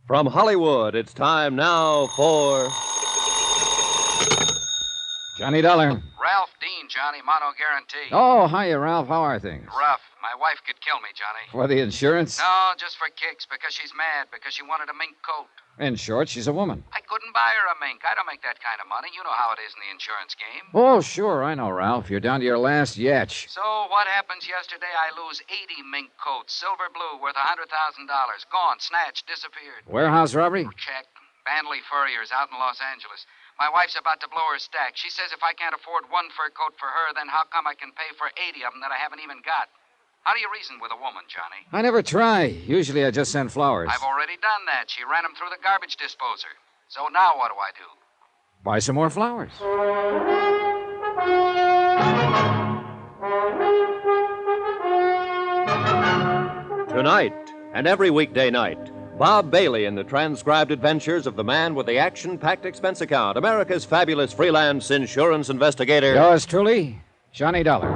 From Hollywood, it's time now for... Johnny Dollar. Ralph Dean, Johnny, mono guarantee. Oh, hiya, Ralph. How are things? Rough. My wife could kill me, Johnny. For the insurance? No, just for kicks, because she's mad, because she wanted a mink coat. In short, she's a woman. I couldn't buy her a mink. I don't make that kind of money. You know how it is in the insurance game. Oh, sure, I know, Ralph. You're down to your last yatch. So what happens yesterday? I lose 80 mink coats, silver blue, worth $100,000. Gone, snatched, disappeared. Warehouse robbery? Check. Bandley Furriers out in Los Angeles. My wife's about to blow her stack. She says if I can't afford one fur coat for her, then how come I can pay for 80 of them that I haven't even got? How do you reason with a woman, Johnny? I never try. Usually I just send flowers. I've already done that. She ran them through the garbage disposer. So now what do I do? Buy some more flowers. Tonight, and every weekday night, Bob Bailey in the transcribed adventures of the man with the action-packed expense account, America's fabulous freelance insurance investigator. Yours truly, Johnny Dollar.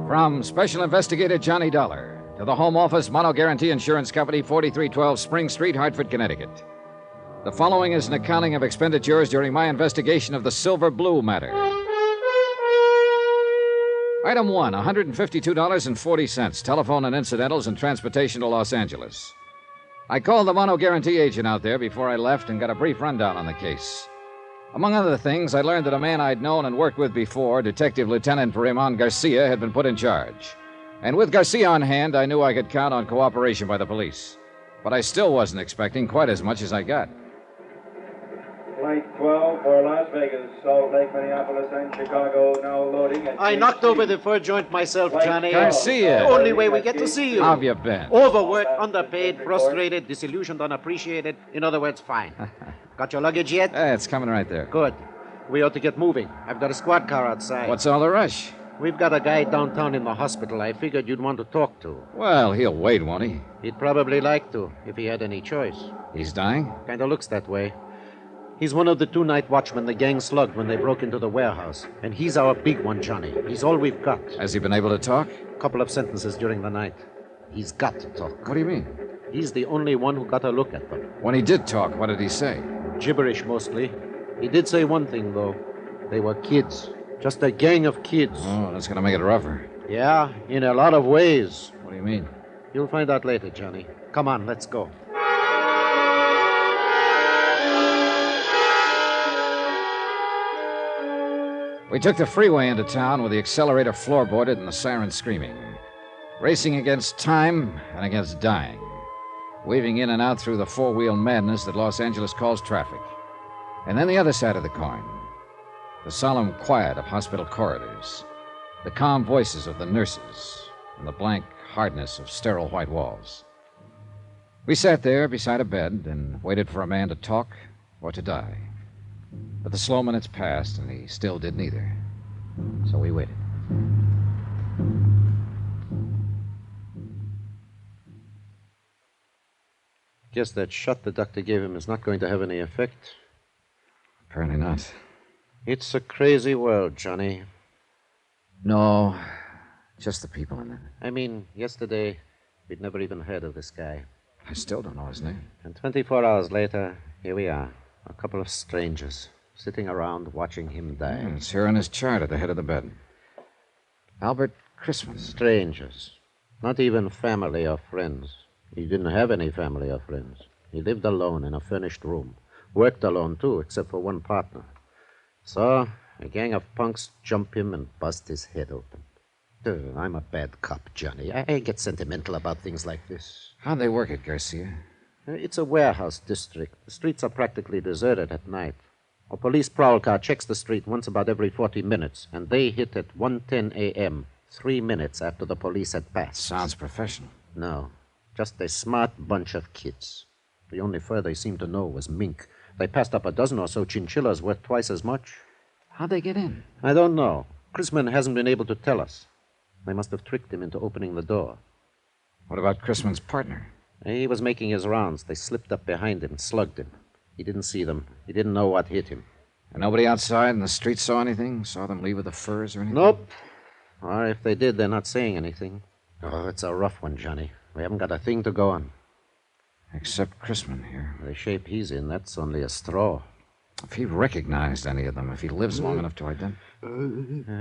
From Special Investigator Johnny Dollar to the Home Office Mono Guarantee Insurance Company, 4312 Spring Street, Hartford, Connecticut. The following is an accounting of expenditures during my investigation of the Silver Blue matter. Item 1, $152.40, telephone and incidentals and transportation to Los Angeles. I called the Mono Guarantee agent out there before I left and got a brief rundown on the case. Among other things, I learned that a man I'd known and worked with before, Detective Lieutenant Raymond Garcia, had been put in charge. And with Garcia on hand, I knew I could count on cooperation by the police. But I still wasn't expecting quite as much as I got. Flight 12 for Las Vegas, Salt Lake, Minneapolis, and Chicago, now loading at... I knocked over the fur joint myself, Johnny. Garcia. The only way we get to see you. How have you been? Overworked, underpaid, frustrated, disillusioned, unappreciated. In other words, fine. Got your luggage yet? It's coming right there. Good. We ought to get moving. I've got a squad car outside. What's all the rush? We've got a guy downtown in the hospital I figured you'd want to talk to. Well, he'll wait, won't he? He'd probably like to, if he had any choice. He's dying? Kinda looks that way. He's one of the 2 night watchmen the gang slugged when they broke into the warehouse. And he's our big one, Johnny. He's all we've got. Has he been able to talk? Couple of sentences during the night. He's got to talk. What do you mean? He's the only one who got a look at them. When he did talk, what did he say? Gibberish, mostly. He did say one thing, though. They were kids. Just a gang of kids. Oh, that's going to make it rougher. Yeah, in a lot of ways. What do you mean? You'll find out later, Johnny. Come on, let's go. We took the freeway into town with the accelerator floorboarded and the siren screaming. Racing against time and against dying. Weaving in and out through the four-wheel madness that Los Angeles calls traffic. And then the other side of the coin. The solemn quiet of hospital corridors. The calm voices of the nurses. And the blank hardness of sterile white walls. We sat there beside a bed and waited for a man to talk or to die. But the slow minutes passed, and he still did neither. So we waited. Guess that shot the doctor gave him is not going to have any effect. Apparently not. It's a crazy world, Johnny. No, just the people in it. I mean, yesterday, we'd never even heard of this guy. I still don't know his name. And 24 hours later, here we are. A couple of strangers sitting around watching him die. It's here on his chart at the head of the bed. Albert Christmas. Strangers. Not even family or friends. He didn't have any family or friends. He lived alone in a furnished room. Worked alone, too, except for one partner. So, a gang of punks jump him and bust his head open. I'm a bad cop, Johnny. I get sentimental about things like this. How'd they work it, Garcia? It's a warehouse district. The streets are practically deserted at night. A police prowl car checks the street once about every 40 minutes, and they hit at 1:10 a.m., 3 minutes after the police had passed. Sounds professional. No, just a smart bunch of kids. The only fur they seemed to know was mink. They passed up a dozen or so chinchillas worth twice as much. How'd they get in? I don't know. Chrisman hasn't been able to tell us. They must have tricked him into opening the door. What about Chrisman's partner? He was making his rounds. They slipped up behind him and slugged him. He didn't see them. He didn't know what hit him. And nobody outside in the street saw anything? Saw them leave with the furs or anything? Nope. Or if they did, they're not saying anything. Oh, it's a rough one, Johnny. We haven't got a thing to go on. Except Chrisman here. The shape he's in, that's only a straw. If he recognized any of them, if he lives long enough to identify...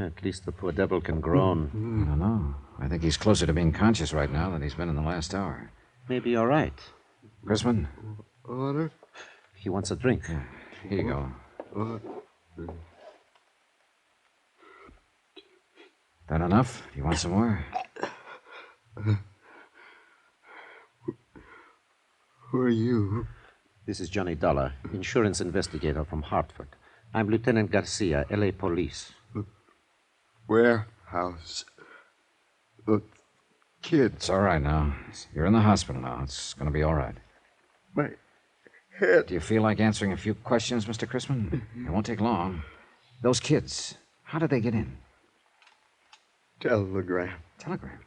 At least the poor devil can groan. I don't know. I think he's closer to being conscious right now than he's been in the last hour. Maybe you're right. Chrisman? Order? He wants a drink. Yeah, here you go. That enough? You want some more? Who are you? This is Johnny Dollar, insurance investigator from Hartford. I'm Lieutenant Garcia, L.A. Police. Warehouse. The kids. It's all right now. You're in the hospital now. It's going to be all right. My head. Do you feel like answering a few questions, Mr. Chrisman? It won't take long. Those kids, how did they get in? Telegram. Telegram?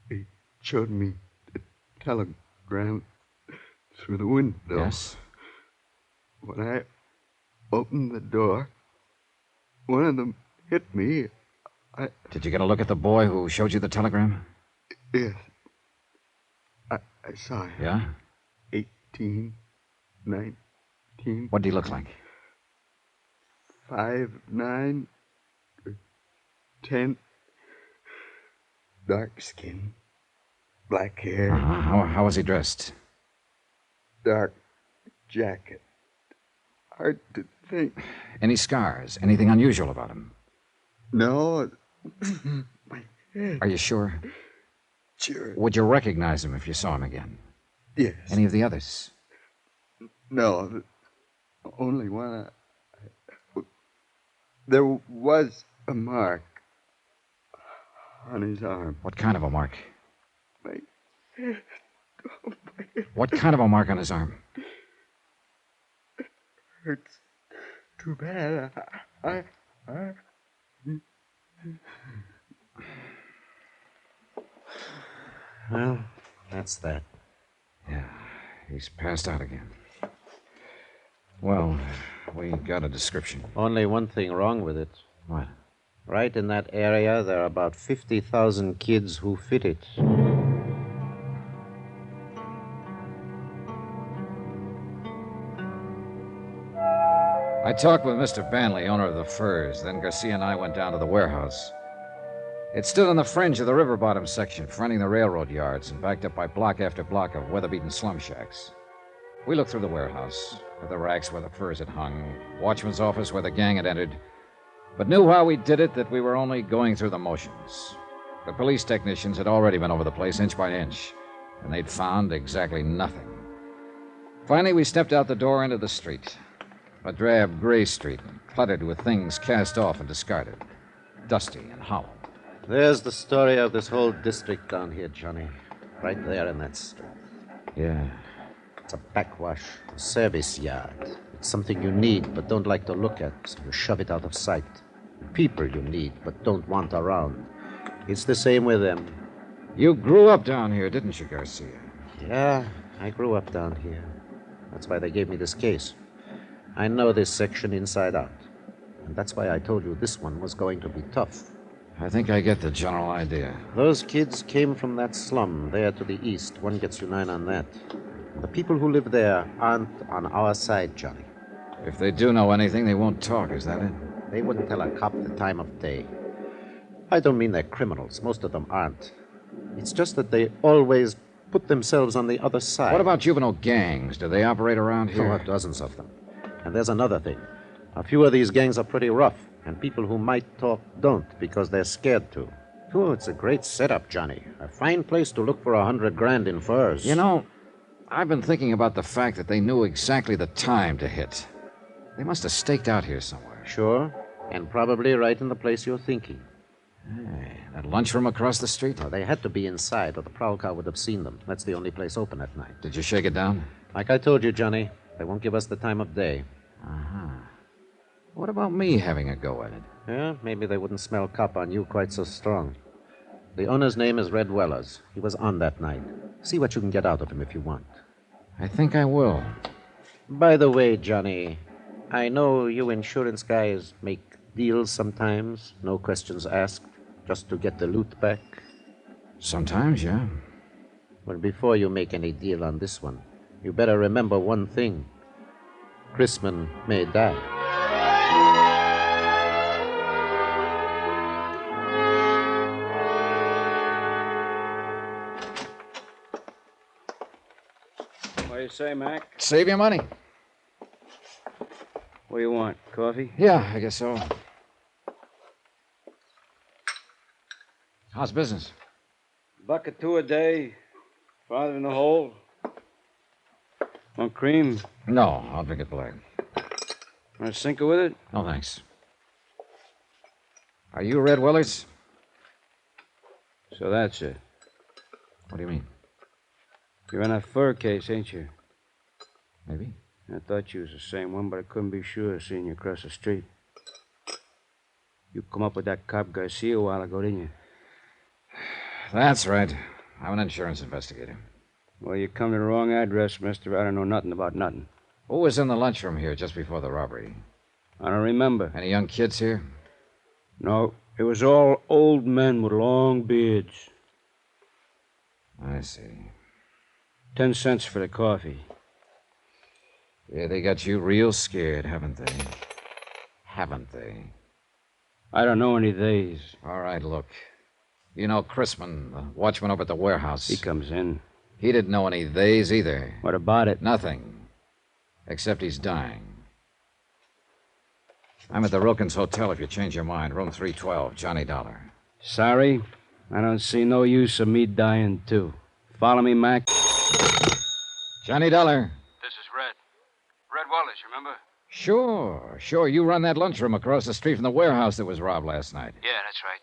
He showed me the telegram through the window. Yes? When I opened the door, one of them hit me. Did you get a look at the boy who showed you the telegram? Yes. I saw him. Yeah? 18, 19. What did he look like? 5'9", 10. Dark skin, black hair, How was he dressed? dark jacket. Hard to think. Any scars? Anything unusual about him? No. My head. Are you sure? Sure. Would you recognize him if you saw him again? Yes. Any of the others? No. The only one. There was a mark on his arm. What kind of a mark? My head. Oh, my head What kind of a mark on his arm? hurts too bad. I... Well, that's that. Yeah, he's passed out again. Well, we got a description. Only one thing wrong with it. What? Right in that area, there are about 50,000 kids who fit it. I talked with Mr. Banley, owner of the Furs. Then Garcia and I went down to the warehouse. It stood on the fringe of the river bottom section, fronting the railroad yards and backed up by block after block of weather-beaten slum shacks. We looked through the warehouse, at the racks where the furs had hung, watchman's office where the gang had entered, but knew while we did it that we were only going through the motions. The police technicians had already been over the place inch by inch, and they'd found exactly nothing. Finally, we stepped out the door into the street. A drab gray street, cluttered with things cast off and discarded, dusty and hollow. There's the story of this whole district down here, Johnny. Right there in that street. Yeah. It's a backwash, a service yard. It's something you need but don't like to look at, so you shove it out of sight. People you need but don't want around. It's the same with them. You grew up down here, didn't you, Garcia? Yeah, I grew up down here. That's why they gave me this case. I know this section inside out. And that's why I told you this one was going to be tough. I think I get the general idea. Those kids came from that slum there to the east. One gets you 9 on that. The people who live there aren't on our side, Johnny. If they do know anything, they won't talk, is that it? They wouldn't tell a cop the time of day. I don't mean they're criminals. Most of them aren't. It's just that they always put themselves on the other side. What about juvenile gangs? Do they operate around here? Oh, dozens of them. And there's another thing. A few of these gangs are pretty rough, and people who might talk don't because they're scared to. Oh, it's a great setup, Johnny. A fine place to look for $100,000 in furs. You know, I've been thinking about the fact that they knew exactly the time to hit. They must have staked out here somewhere. Sure, and probably right in the place you're thinking. Hey, that lunchroom across the street? No, they had to be inside, or the prowl car would have seen them. That's the only place open at night. Did you shake it down? Like I told you, Johnny, they won't give us the time of day. Uh-huh. What about me having a go at it? Yeah, maybe they wouldn't smell cop on you quite so strong. The owner's name is Red Wellers. He was on that night. See what you can get out of him if you want. I think I will. By the way, Johnny, I know you insurance guys make deals sometimes, no questions asked, just to get the loot back. Sometimes, yeah. Well, before you make any deal on this one, you better remember one thing. Chrisman may die. What do you say, Mac? Save your money. What do you want? Coffee? Yeah, I guess so. How's business? $1.02 a day. Farther in the hole. Want cream? No, I'll drink it black. Want a sinker with it? No, thanks. Are you Red Willers? So that's it. What do you mean? You're in that fur case, ain't you? Maybe. I thought you was the same one, but I couldn't be sure seeing you across the street. You come up with that cop Garcia a while ago, didn't you? That's right. I'm an insurance investigator. Well, you come to the wrong address, mister. I don't know nothing about nothing. Who was in the lunchroom here just before the robbery? I don't remember. Any young kids here? No, it was all old men with long beards. I see. 10 cents for the coffee. Yeah, they got you real scared, haven't they? Haven't they? I don't know any days. All right, look. You know Chrisman, the watchman over at the warehouse. He comes in. He didn't know any theys either. What about it? Nothing. Except he's dying. I'm at the Wilkins Hotel if you change your mind. Room 312, Johnny Dollar. Sorry, I don't see no use of me dying, too. Follow me, Mac? Johnny Dollar. This is Red. Red Wallace, remember? Sure. You run that lunchroom across the street from the warehouse that was robbed last night. Yeah, that's right.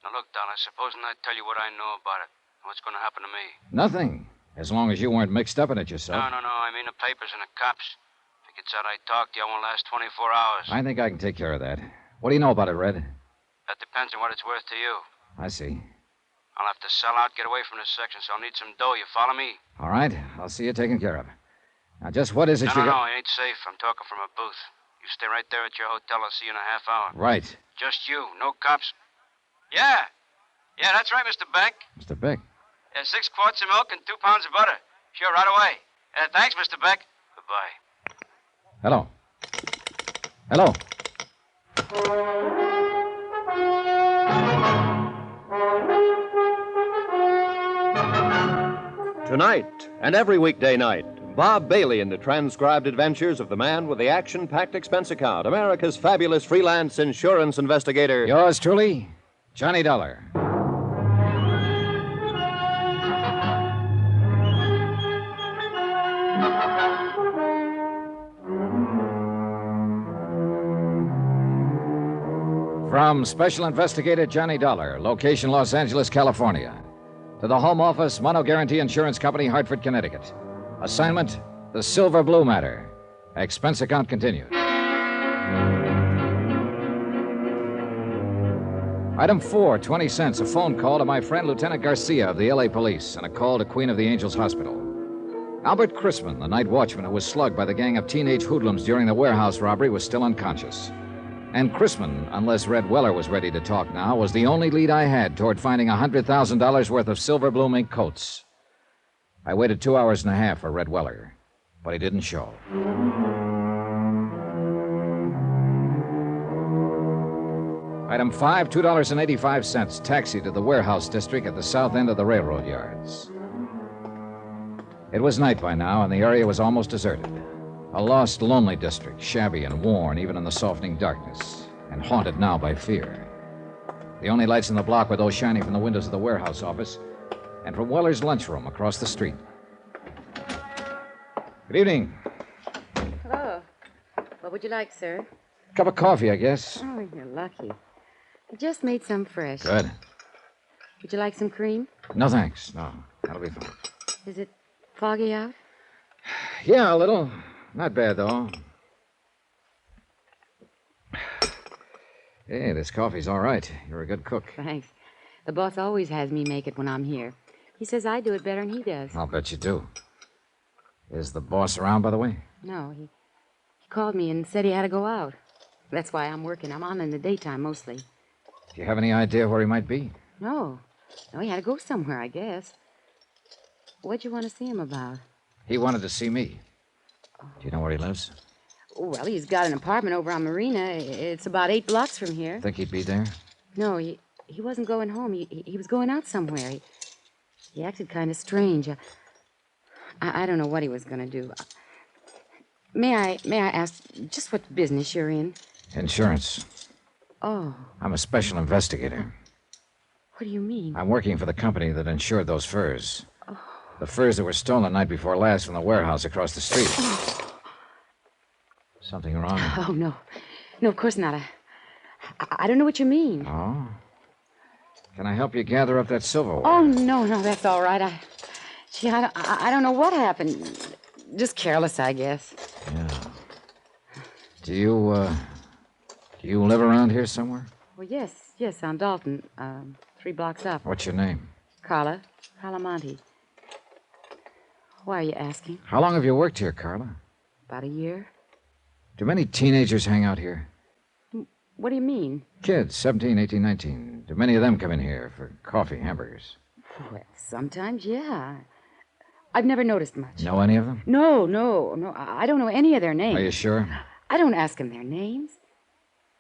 Now, look, Dollar, supposing I tell you what I know about it, what's going to happen to me? Nothing. As long as you weren't mixed up in it yourself. No. I mean the papers and the cops. If it gets out I talked to you, I won't last 24 hours. I think I can take care of that. What do you know about it, Red? That depends on what it's worth to you. I see. I'll have to sell out, get away from this section, so I'll need some dough. You follow me? All right. I'll see you taken care of. Now, just what is it No, it ain't safe. I'm talking from a booth. You stay right there at your hotel. I'll see you in a half hour. Right. Just you. No cops. Yeah, that's right, Mr. Beck. Mr. Beck. 6 quarts of milk and 2 pounds of butter. Sure, right away. Thanks, Mr. Beck. Goodbye. Hello. Tonight and every weekday night, Bob Bailey in the transcribed adventures of the man with the action-packed expense account, America's fabulous freelance insurance investigator. Yours truly, Johnny Dollar. From Special Investigator Johnny Dollar, location Los Angeles, California, to the Home Office, Mono Guarantee Insurance Company, Hartford, Connecticut. Assignment, the Silver Blue Matter. Expense account continued. Item 4, 20 cents, a phone call to my friend Lieutenant Garcia of the L.A. Police, and a call to Queen of the Angels Hospital. Albert Chrisman, the night watchman who was slugged by the gang of teenage hoodlums during the warehouse robbery, was still unconscious. And Chrisman, unless Red Weller was ready to talk now, was the only lead I had toward finding $100,000 worth of silver blue mink coats. I waited 2 hours and a half for Red Weller, but he didn't show. Item 5, $2.85, taxi to the warehouse district at the south end of the railroad yards. It was night by now, and the area was almost deserted. A lost, lonely district, shabby and worn even in the softening darkness, and haunted now by fear. The only lights in the block were those shining from the windows of the warehouse office and from Weller's lunchroom across the street. Good evening. Hello. What would you like, sir? Cup of coffee, I guess. Oh, you're lucky. I just made some fresh. Good. Would you like some cream? No, thanks. No, that'll be fine. Is it foggy out? Yeah, a little. Not bad, though. Hey, this coffee's all right. You're a good cook. Thanks. The boss always has me make it when I'm here. He says I do it better than he does. I'll bet you do. Is the boss around, by the way? No, he called me and said he had to go out. That's why I'm working. I'm on in the daytime mostly. Do you have any idea where he might be? No. No, he had to go somewhere, I guess. What'd you want to see him about? He wanted to see me. Do you know where he lives? Well, he's got an apartment over on Marina. It's about 8 blocks from here. Think he'd be there? No, he wasn't going home. He was going out somewhere. He acted kind of strange. I don't know what he was going to do. May I ask just what business you're in? Insurance. Oh. I'm a special investigator. What do you mean? I'm working for the company that insured those furs. Oh. The furs that were stolen the night before last from the warehouse across the street. Oh. Something wrong? Oh, no. No, of course not. I don't know what you mean. Oh? Can I help you gather up that silverware? Oh, no, that's all right. I don't know what happened. Just careless, I guess. Yeah. Do you live around here somewhere? Well, yes, on Dalton, 3 blocks up. What's your name? Carla Monte. Why are you asking? How long have you worked here, Carla? About a year. Do many teenagers hang out here? What do you mean? Kids, 17, 18, 19. Do many of them come in here for coffee, hamburgers? Well, sometimes, yeah. I've never noticed much. Know any of them? No. I don't know any of their names. Are you sure? I don't ask them their names.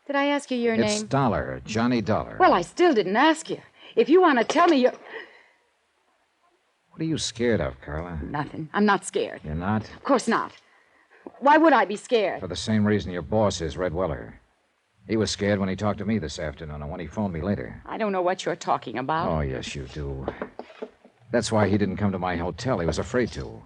Did I ask you your name? It's Dollar, Johnny Dollar. Well, I still didn't ask you. If you want to tell me your... What are you scared of, Carla? Nothing. I'm not scared. You're not? Of course not. Why would I be scared? For the same reason your boss is, Red Weller. He was scared when he talked to me this afternoon and when he phoned me later. I don't know what you're talking about. Oh, yes, you do. That's why he didn't come to my hotel. He was afraid to.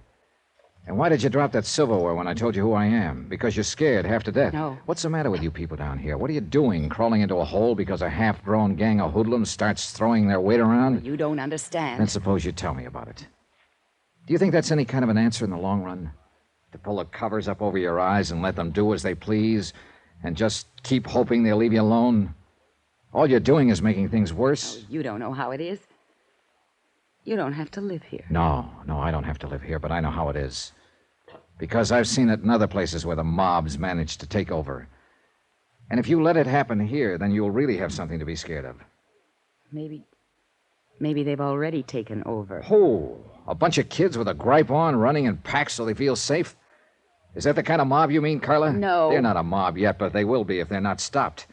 And why did you drop that silverware when I told you who I am? Because you're scared half to death. No. What's the matter with you people down here? What are you doing, crawling into a hole because a half-grown gang of hoodlums starts throwing their weight around? You don't understand. Then suppose you tell me about it. Do you think that's any kind of an answer in the long run? To pull the covers up over your eyes and let them do as they please and just keep hoping they'll leave you alone? All you're doing is making things worse. Oh, you don't know how it is. You don't have to live here. No, I don't have to live here, but I know how it is. Because I've seen it in other places where the mobs managed to take over. And if you let it happen here, then you'll really have something to be scared of. Maybe they've already taken over. Oh, a bunch of kids with a gripe on running in packs so they feel safe? Is that the kind of mob you mean, Carla? No. They're not a mob yet, but they will be if they're not stopped.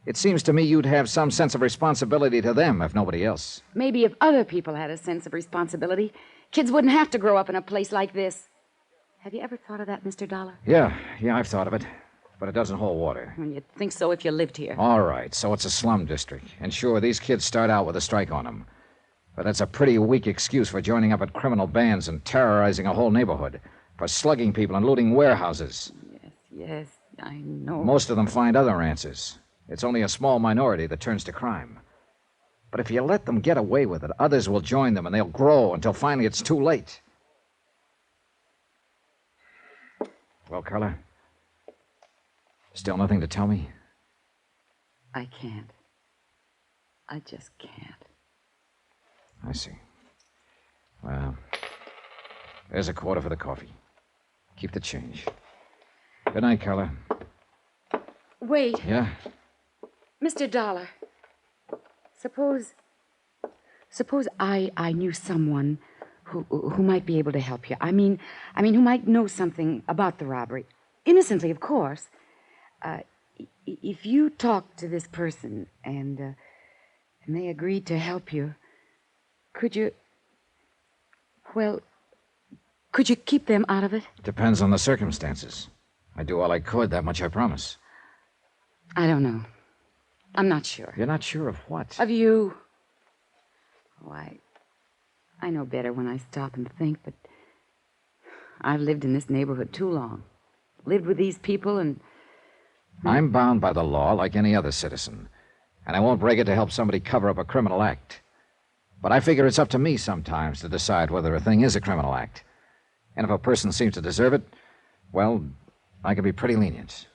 It seems to me you'd have some sense of responsibility to them, if nobody else. Maybe if other people had a sense of responsibility, kids wouldn't have to grow up in a place like this. Have you ever thought of that, Mr. Dollar? Yeah, I've thought of it. But it doesn't hold water. You'd think so if you lived here. All right, so it's a slum district. And sure, these kids start out with a strike on them. But that's a pretty weak excuse for joining up at criminal bands and terrorizing a whole neighborhood, for slugging people and looting warehouses. Yes, I know. Most of them find other answers. It's only a small minority that turns to crime. But if you let them get away with it, others will join them and they'll grow until finally it's too late. Well, Carla, still nothing to tell me? I can't. I just can't. I see. Well, there's a quarter for the coffee. Keep the change. Good night, Carla. Wait. Yeah? Mr. Dollar, suppose I knew someone who might be able to help you. I mean, who might know something about the robbery. Innocently, of course. If you talk to this person and they agreed to help you, could you keep them out of it? Depends on the circumstances. I'd do all I could, that much I promise. I don't know. I'm not sure. You're not sure of what? Of you. Oh, I know better when I stop and think, but I've lived in this neighborhood too long. Lived with these people and... I'm bound by the law like any other citizen, and I won't break it to help somebody cover up a criminal act. But I figure it's up to me sometimes to decide whether a thing is a criminal act. And if a person seems to deserve it, well, I can be pretty lenient.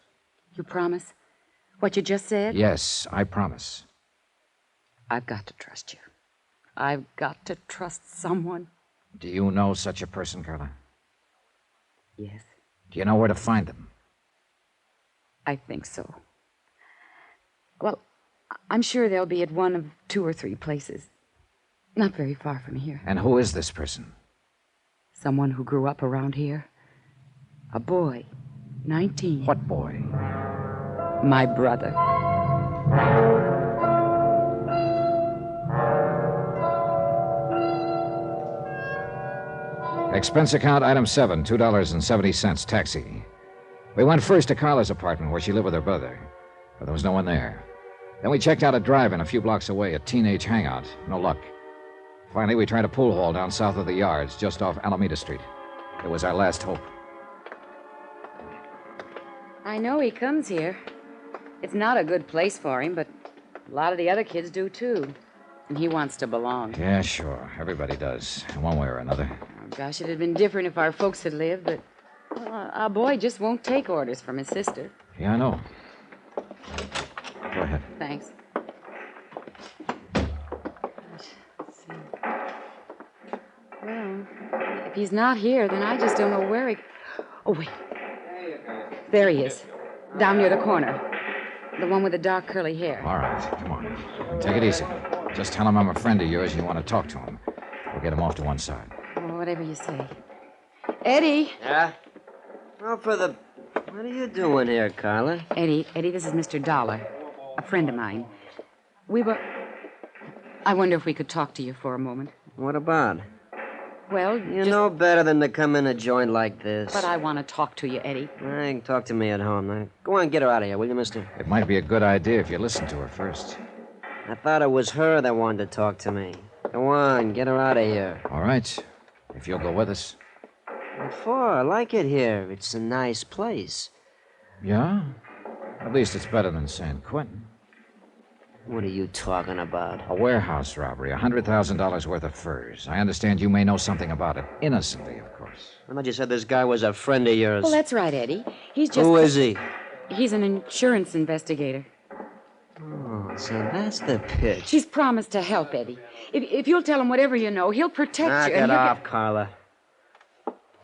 You promise? What you just said? Yes, I promise. I've got to trust you. I've got to trust someone. Do you know such a person, Carla? Yes. Do you know where to find them? I think so. Well, I'm sure they'll be at one of 2 or 3 places. Not very far from here. And who is this person? Someone who grew up around here. A boy, 19. What boy? My brother. Expense account item 7, $2.70, taxi. We went first to Carla's apartment where she lived with her brother, but there was no one there. Then we checked out a drive-in a few blocks away, a teenage hangout. No luck. Finally, we tried a pool hall down south of the yards, just off Alameda Street. It was our last hope. I know he comes here. It's not a good place for him, but a lot of the other kids do, too. And he wants to belong. Yeah, sure. Everybody does, in one way or another. Oh, gosh, it'd have been different if our folks had lived, but our boy just won't take orders from his sister. Yeah, I know. Go ahead. Thanks. Let's see. Well, if he's not here, then I just don't know where he... Oh, wait. There he is. Down near the corner. The one with the dark curly hair. All right, come on. Take it easy. Just tell him I'm a friend of yours and you want to talk to him. We'll get him off to one side. Oh, whatever you say. Eddie. Yeah? Oh, what are you doing here, Carla? Eddie, this is Mr. Dollar, a friend of mine. I wonder if we could talk to you for a moment. What about? Well, you know better than to come in a joint like this. But I want to talk to you, Eddie. You can talk to me at home. Now, go on, get her out of here, will you, mister? It might be a good idea if you listen to her first. I thought it was her that wanted to talk to me. Go on, get her out of here. All right, if you'll go with us. What for? I like it here. It's a nice place. Yeah? At least it's better than San Quentin. What are you talking about? A warehouse robbery, $100,000 worth of furs. I understand you may know something about it. Innocently, of course. I thought you said this guy was a friend of yours. Well, that's right, Eddie. He's just... Who is he? He's an insurance investigator. Oh, so that's the pitch. She's promised to help, Eddie. If you'll tell him whatever you know, he'll protect you. Knock it off, Carla.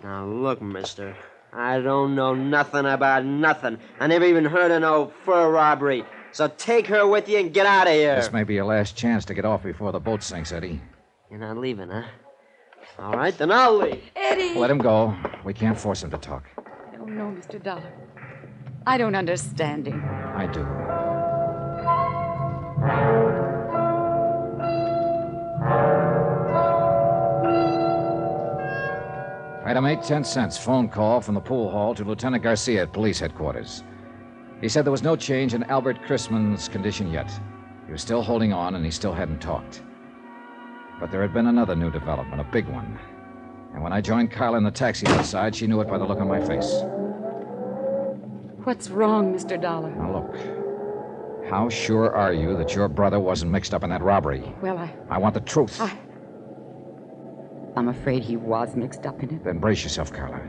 Now, look, mister. I don't know nothing about nothing. I never even heard of no fur robbery. So take her with you and get out of here. This may be your last chance to get off before the boat sinks, Eddie. You're not leaving, huh? All right, then I'll leave. Eddie! Let him go. We can't force him to talk. Oh, no, Mr. Dollar. I don't understand him. I do. Item 8, 10 cents. Phone call from the pool hall to Lieutenant Garcia at police headquarters. He said there was no change in Albert Chrisman's condition yet. He was still holding on, and he still hadn't talked. But there had been another new development, a big one. And when I joined Carla in the taxi outside, she knew it by the look on my face. What's wrong, Mr. Dollar? Now, look. How sure are you that your brother wasn't mixed up in that robbery? Well, I want the truth. I'm afraid he was mixed up in it. Then brace yourself, Carla.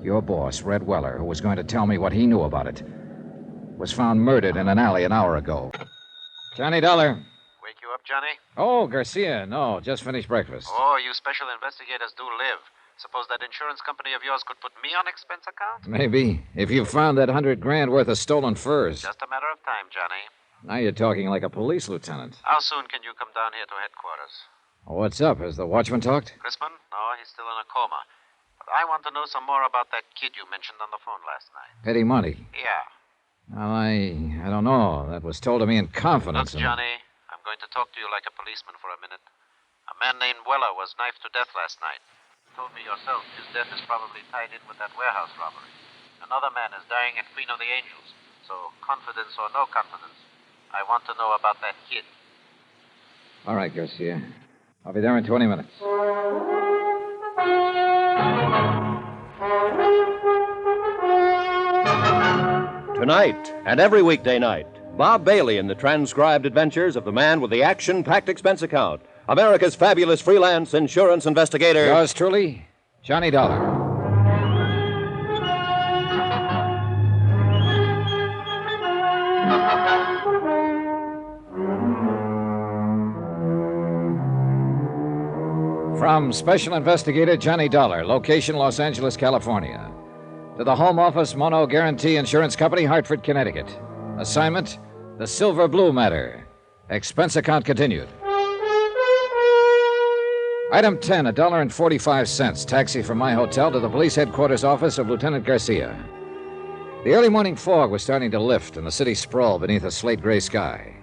Your boss, Red Weller, who was going to tell me what he knew about it, was found murdered in an alley an hour ago. Johnny Dollar. Wake you up, Johnny? Oh, Garcia. No, just finished breakfast. Oh, you special investigators do live. Suppose that insurance company of yours could put me on expense account? Maybe. If you found that $100,000 worth of stolen furs. Just a matter of time, Johnny. Now you're talking like a police lieutenant. How soon can you come down here to headquarters? What's up? Has the watchman talked? Chrisman? No, he's still in a coma. But I want to know some more about that kid you mentioned on the phone last night. Eddie Monty. Yeah. Well, I don't know. That was told to me in confidence. Look, Johnny, I'm going to talk to you like a policeman for a minute. A man named Weller was knifed to death last night. You told me yourself his death is probably tied in with that warehouse robbery. Another man is dying at Queen of the Angels. So, confidence or no confidence, I want to know about that kid. All right, Garcia. I'll be there in 20 minutes. Tonight and every weekday night, Bob Bailey in the transcribed adventures of the man with the action-packed expense account, America's fabulous freelance insurance investigator. Yours truly, Johnny Dollar. From Special Investigator Johnny Dollar, location Los Angeles, California. To the Home Office Mono Guarantee Insurance Company, Hartford, Connecticut. Assignment, the Silver Blue Matter. Expense account continued. Item 10, $1.45. Taxi from my hotel to the police headquarters office of Lieutenant Garcia. The early morning fog was starting to lift, and the city sprawled beneath a slate-gray sky.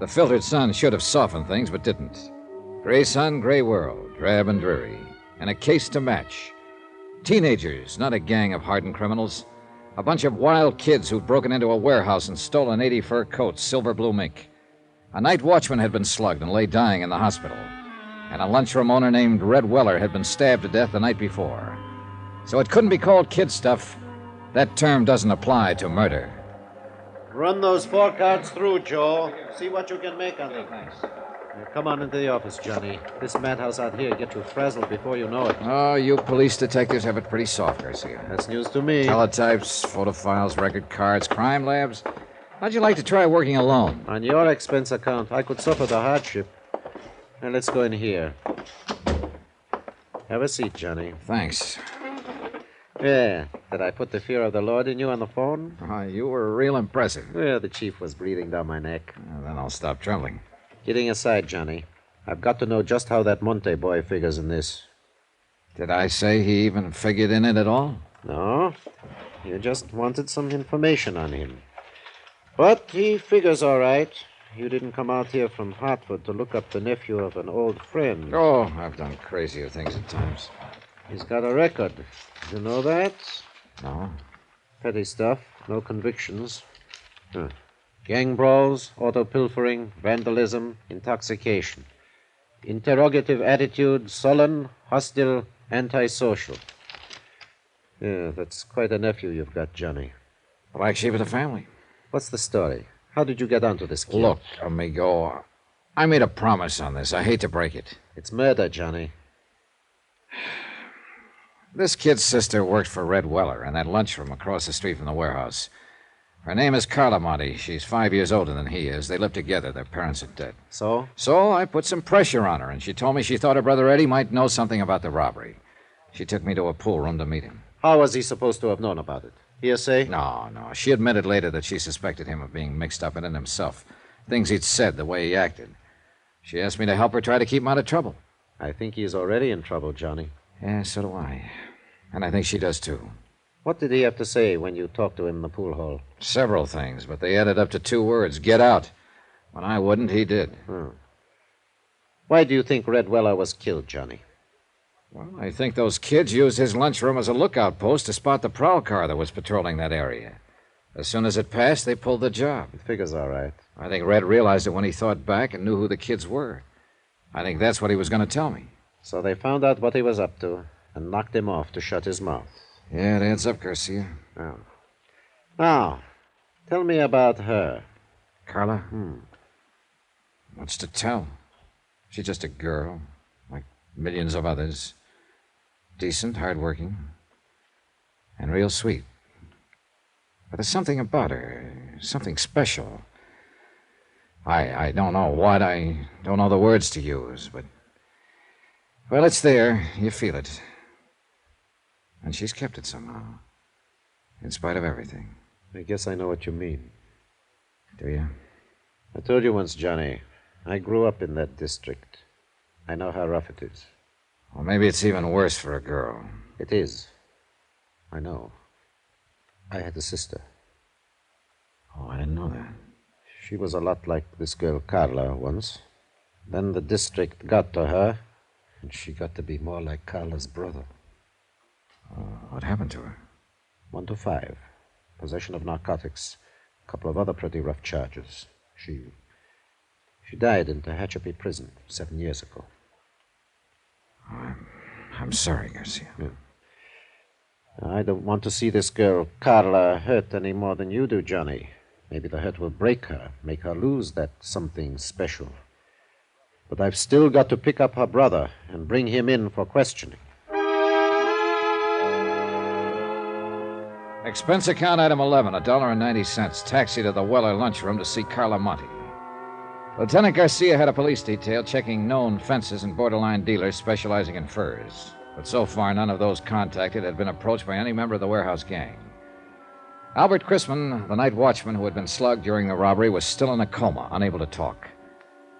The filtered sun should have softened things, but didn't. Gray sun, gray world, drab and dreary, and a case to match. Teenagers, not a gang of hardened criminals. A bunch of wild kids who'd broken into a warehouse and stolen 80 fur coats, silver blue mink. A night watchman had been slugged and lay dying in the hospital. And a lunchroom owner named Red Weller had been stabbed to death the night before. So it couldn't be called kid stuff. That term doesn't apply to murder. Run those 4 cards through, Joe. See what you can make on them. Thanks. Come on into the office, Johnny. This madhouse out here get you frazzled before you know it. Oh, you police detectives have it pretty soft, Garcia. That's news to me. Teletypes, photo files, record cards, crime labs. How'd you like to try working alone? On your expense account, I could suffer the hardship. Now, let's go in here. Have a seat, Johnny. Thanks. Yeah. Did I put the fear of the Lord in you on the phone? You were real impressive. Well, the chief was breathing down my neck. Then I'll stop trembling. Kidding aside, Johnny, I've got to know just how that Monte boy figures in this. Did I say he even figured in it at all? No. You just wanted some information on him. But he figures all right. You didn't come out here from Hartford to look up the nephew of an old friend. Oh, I've done crazier things at times. He's got a record. You know that? No. Petty stuff. No convictions. Gang brawls, auto pilfering, vandalism, intoxication. Interrogative attitude, sullen, hostile, antisocial. Yeah, that's quite a nephew you've got, Johnny. Black sheep of the family. What's the story? How did you get onto this kid? Look, amigo, I made a promise on this. I hate to break it. It's murder, Johnny. This kid's sister worked for Red Weller in that lunchroom across the street from the warehouse. Her name is Carla Monte. She's 5 years older than he is. They live together. Their parents are dead. So? So I put some pressure on her, and she told me she thought her brother Eddie might know something about the robbery. She took me to a pool room to meet him. How was he supposed to have known about it? Hearsay? No. She admitted later that she suspected him of being mixed up in it himself. Things he'd said, the way he acted. She asked me to help her try to keep him out of trouble. I think he's already in trouble, Johnny. Yeah, so do I. And I think she does, too. What did he have to say when you talked to him in the pool hall? Several things, but they added up to 2 words. Get out. When I wouldn't, he did. Why do you think Red Weller was killed, Johnny? Well, I think those kids used his lunchroom as a lookout post to spot the prowl car that was patrolling that area. As soon as it passed, they pulled the job. It figures all right. I think Red realized it when he thought back and knew who the kids were. I think that's what he was going to tell me. So they found out what he was up to and knocked him off to shut his mouth. Yeah, it adds up, Garcia. Oh. Now, tell me about her. Carla? What's to tell? She's just a girl, like millions of others. Decent, hardworking, and real sweet. But there's something about her, something special. I don't know what, I don't know the words to use, but... Well, it's there. You feel it. And she's kept it somehow, in spite of everything. I guess I know what you mean. Do you? I told you once, Johnny, I grew up in that district. I know how rough it is. Well, maybe it's even worse for a girl. It is. I know. I had a sister. Oh, I didn't know that. She was a lot like this girl Carla once. Then the district got to her, and she got to be more like Carla's brother. What happened to her? 1 to 5. Possession of narcotics. A couple of other pretty rough charges. She died in Tehachapi prison 7 years ago. I'm sorry, Garcia. Yeah. I don't want to see this girl Carla hurt any more than you do, Johnny. Maybe the hurt will break her, make her lose that something special. But I've still got to pick up her brother and bring him in for questioning. Expense account item 11, $1.90. Taxi to the Weller lunchroom to see Carla Monte. Lieutenant Garcia had a police detail checking known fences and borderline dealers specializing in furs. But so far, none of those contacted had been approached by any member of the warehouse gang. Albert Chrisman, the night watchman who had been slugged during the robbery, was still in a coma, unable to talk.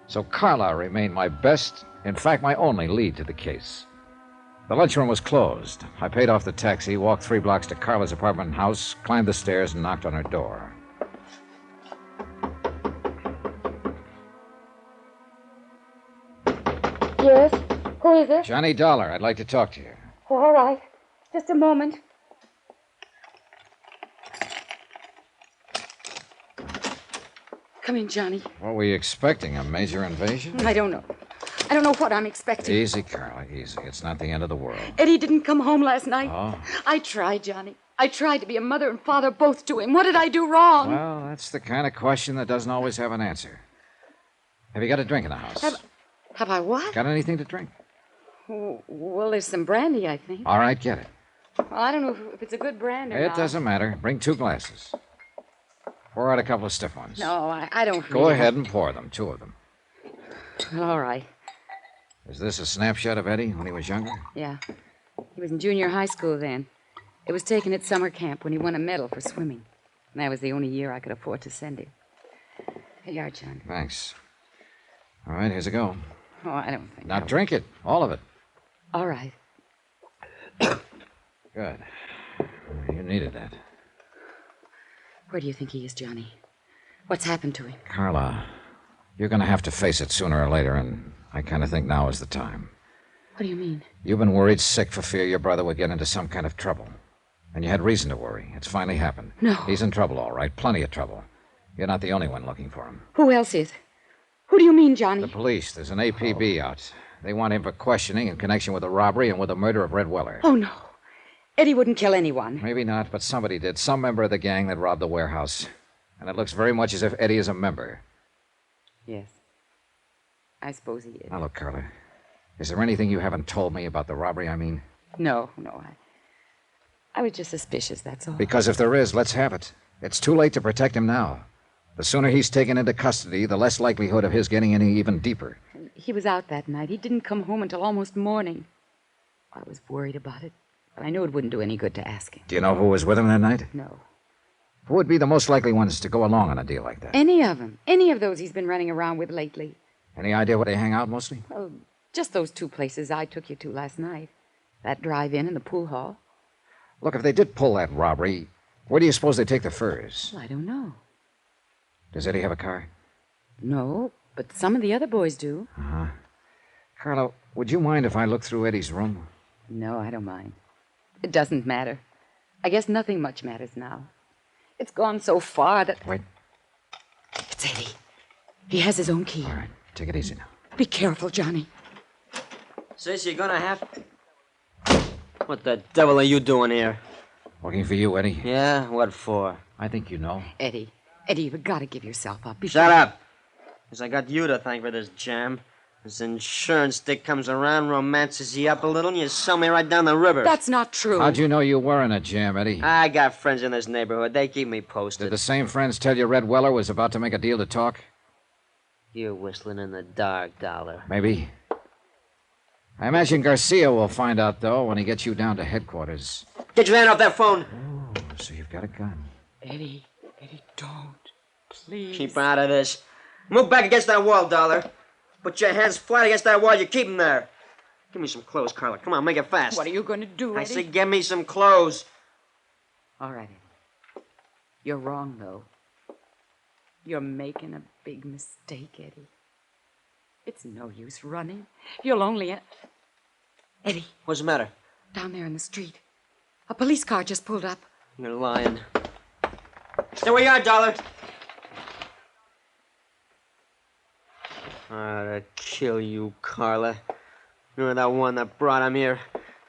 So Carla remained my best, in fact, my only lead to the case. The lunchroom was closed. I paid off the taxi, walked 3 blocks to Carla's apartment and house, climbed the stairs, and knocked on her door. Yes? Who is it? Johnny Dollar, I'd like to talk to you. Oh, all right. Just a moment. Come in, Johnny. What were you expecting, a major invasion? I don't know. I don't know what I'm expecting. Easy, Carla, easy. It's not the end of the world. Eddie didn't come home last night. Oh? I tried, Johnny. I tried to be a mother and father both to him. What did I do wrong? Well, that's the kind of question that doesn't always have an answer. Have you got a drink in the house? Have I what? Got anything to drink? Well, there's some brandy, I think. All right, get it. Well, I don't know if it's a good brand or not. It doesn't matter. Bring 2 glasses. Pour out a couple of stiff ones. No, I don't Go ahead and pour them, 2 of them. All right. Is this a snapshot of Eddie when he was younger? Yeah. He was in junior high school then. It was taken at summer camp when he won a medal for swimming. And that was the only year I could afford to send him. Here you are, John. Thanks. All right, here's a go. Oh, I don't think Now drink it, all of it. All right. Good. You needed that. Where do you think he is, Johnny? What's happened to him? Carla, you're going to have to face it sooner or later, and I kind of think now is the time. What do you mean? You've been worried sick for fear your brother would get into some kind of trouble. And you had reason to worry. It's finally happened. No. He's in trouble, all right. Plenty of trouble. You're not the only one looking for him. Who else is? Who do you mean, Johnny? The police. There's an APB out. They want him for questioning in connection with the robbery and with the murder of Red Weller. Oh, no. Eddie wouldn't kill anyone. Maybe not, but somebody did. Some member of the gang that robbed the warehouse. And it looks very much as if Eddie is a member. Yes. I suppose he is. Now, look, Carla. Is there anything you haven't told me about the robbery, I mean? No. I was just suspicious, that's all. Because if there is, let's have it. It's too late to protect him now. The sooner he's taken into custody, the less likelihood of his getting any even deeper. He was out that night. He didn't come home until almost morning. I was worried about it, but I knew it wouldn't do any good to ask him. Do you know who was with him that night? No. Who would be the most likely ones to go along on a deal like that? Any of them. Any of those he's been running around with lately. Any idea where they hang out mostly? Well, just those 2 places I took you to last night. That drive-in and the pool hall. Look, if they did pull that robbery, where do you suppose they take the furs? Well, I don't know. Does Eddie have a car? No, but some of the other boys do. Uh-huh. Carla, would you mind if I looked through Eddie's room? No, I don't mind. It doesn't matter. I guess nothing much matters now. It's gone so far that... Wait. It's Eddie. He has his own key. All right, take it easy now. Be careful, Johnny. Sis, you're gonna have... What the devil are you doing here? Looking for you, Eddie. Yeah? What for? I think you know. Eddie, you've got to give yourself up. Shut up! Because I got you to thank for this jam. This insurance stick comes around, romances you up a little, and you sell me right down the river. That's not true. How'd you know you were in a jam, Eddie? I got friends in this neighborhood. They keep me posted. Did the same friends tell you Red Weller was about to make a deal to talk? You're whistling in the dark, Dollar. Maybe. I imagine Garcia will find out, though, when he gets you down to headquarters. Get your hand off that phone. Oh, so you've got a gun. Eddie, don't. Please. Keep out of this. Move back against that wall, Dollar. Put your hands flat against that wall. You keep them there. Give me some clothes, Carla. Come on, make it fast. What are you going to do, Eddie? I said give me some clothes. All right, Eddie. You're wrong, though. You're making a big mistake, Eddie. It's no use running. You'll only... Eddie. What's the matter? Down there in the street. A police car just pulled up. You're lying. Stay where you are, Dollar. I'd kill you, Carla. You're that one that brought him here.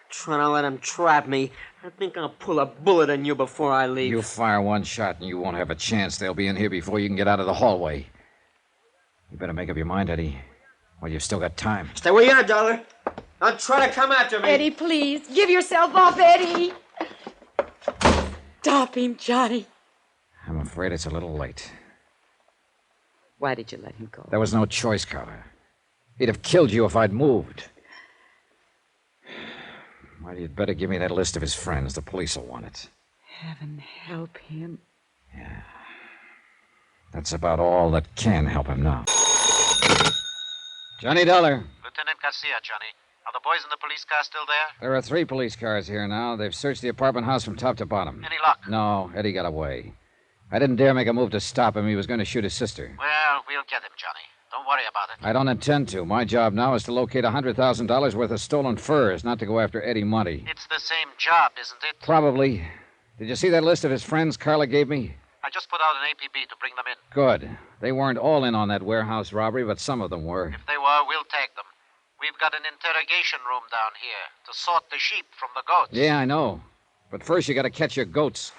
Trying to let him trap me. I think I'll pull a bullet in you before I leave. You fire one shot and you won't have a chance. They'll be in here before you can get out of the hallway. You better make up your mind, Eddie. Well, you've still got time. Stay where you are, Dollar. Don't try to come after me. Eddie, please. Give yourself up, Eddie. Stop him, Johnny. I'm afraid it's a little late. Why did you let him go? There was no choice, Carla. He'd have killed you if I'd moved. Well, you'd better give me that list of his friends. The police will want it. Heaven help him. Yeah. That's about all that can help him now. Johnny Dollar. Lieutenant Garcia, Johnny. Are the boys in the police car still there? There are 3 police cars here now. They've searched the apartment house from top to bottom. Any luck? No, Eddie got away. I didn't dare make a move to stop him. He was going to shoot his sister. Well, we'll get him, Johnny. Don't worry about it. I don't intend to. My job now is to locate $100,000 worth of stolen furs, not to go after Eddie Monty. It's the same job, isn't it? Probably. Did you see that list of his friends Carla gave me? I just put out an APB to bring them in. Good. They weren't all in on that warehouse robbery, but some of them were. If they were, we'll take them. We've got an interrogation room down here to sort the sheep from the goats. Yeah, I know. But first you got to catch your goats.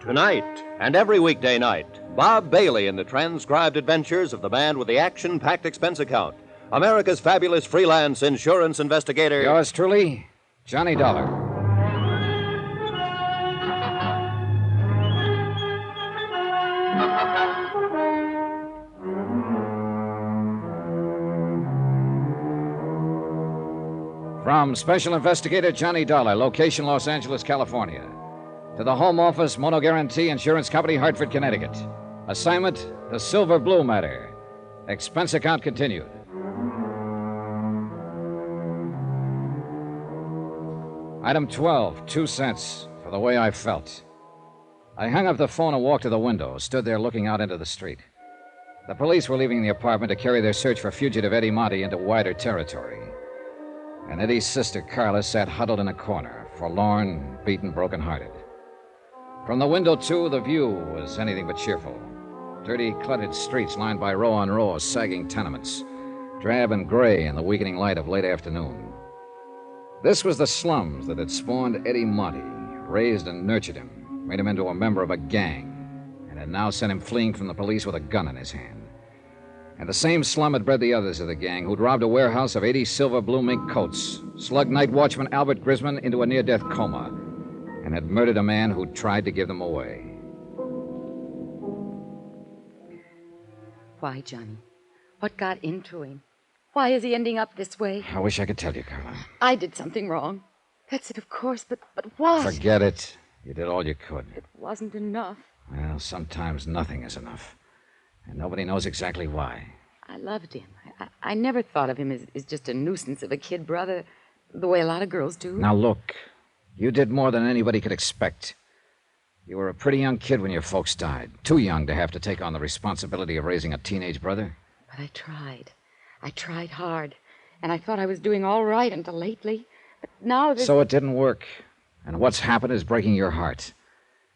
Tonight and every weekday night, Bob Bailey in the transcribed adventures of the man with the action-packed expense account, America's fabulous freelance insurance investigator. Yours truly, Johnny Dollar. From Special Investigator Johnny Dollar, location Los Angeles, California. To the Home Office, Mono Guarantee Insurance Company, Hartford, Connecticut. Assignment, the Silver Blue matter. Expense account continued. Item 12, 2 cents for the way I felt. I hung up the phone and walked to the window, stood there looking out into the street. The police were leaving the apartment to carry their search for fugitive Eddie Monty into wider territory. And Eddie's sister, Carla, sat huddled in a corner, forlorn, beaten, broken-hearted. From the window, too, the view was anything but cheerful. Dirty, cluttered streets lined by row on row of sagging tenements, drab and gray in the weakening light of late afternoon. This was the slums that had spawned Eddie Monty, raised and nurtured him, made him into a member of a gang, and had now sent him fleeing from the police with a gun in his hand. And the same slum had bred the others of the gang who'd robbed a warehouse of 80 silver blue mink coats, slugged night watchman Albert Grisman into a near-death coma, and had murdered a man who'd tried to give them away. Why, Johnny? What got into him? Why is he ending up this way? I wish I could tell you, Carla. I did something wrong. That's it, of course, but what? Forget it. You did all you could. It wasn't enough. Well, sometimes nothing is enough. And nobody knows exactly why. I loved him. I never thought of him as just a nuisance of a kid brother, the way a lot of girls do. Now, look. You did more than anybody could expect. You were a pretty young kid when your folks died. Too young to have to take on the responsibility of raising a teenage brother. But I tried. I tried hard. And I thought I was doing all right until lately. But now So it didn't work. And what's happened is breaking your heart.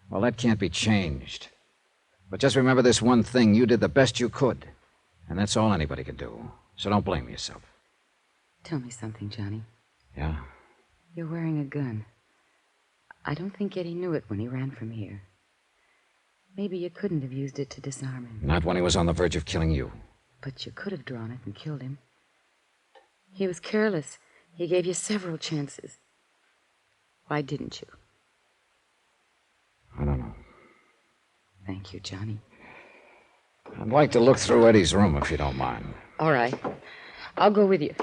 Well, that can't be changed. But just remember this one thing. You did the best you could. And that's all anybody can do. So don't blame yourself. Tell me something, Johnny. Yeah? You're wearing a gun. I don't think Eddie knew it when he ran from here. Maybe you couldn't have used it to disarm him. Not when he was on the verge of killing you. But you could have drawn it and killed him. He was careless. He gave you several chances. Why didn't you? I don't know. Thank you, Johnny. I'd like to look through Eddie's room, if you don't mind. All right. I'll go with you.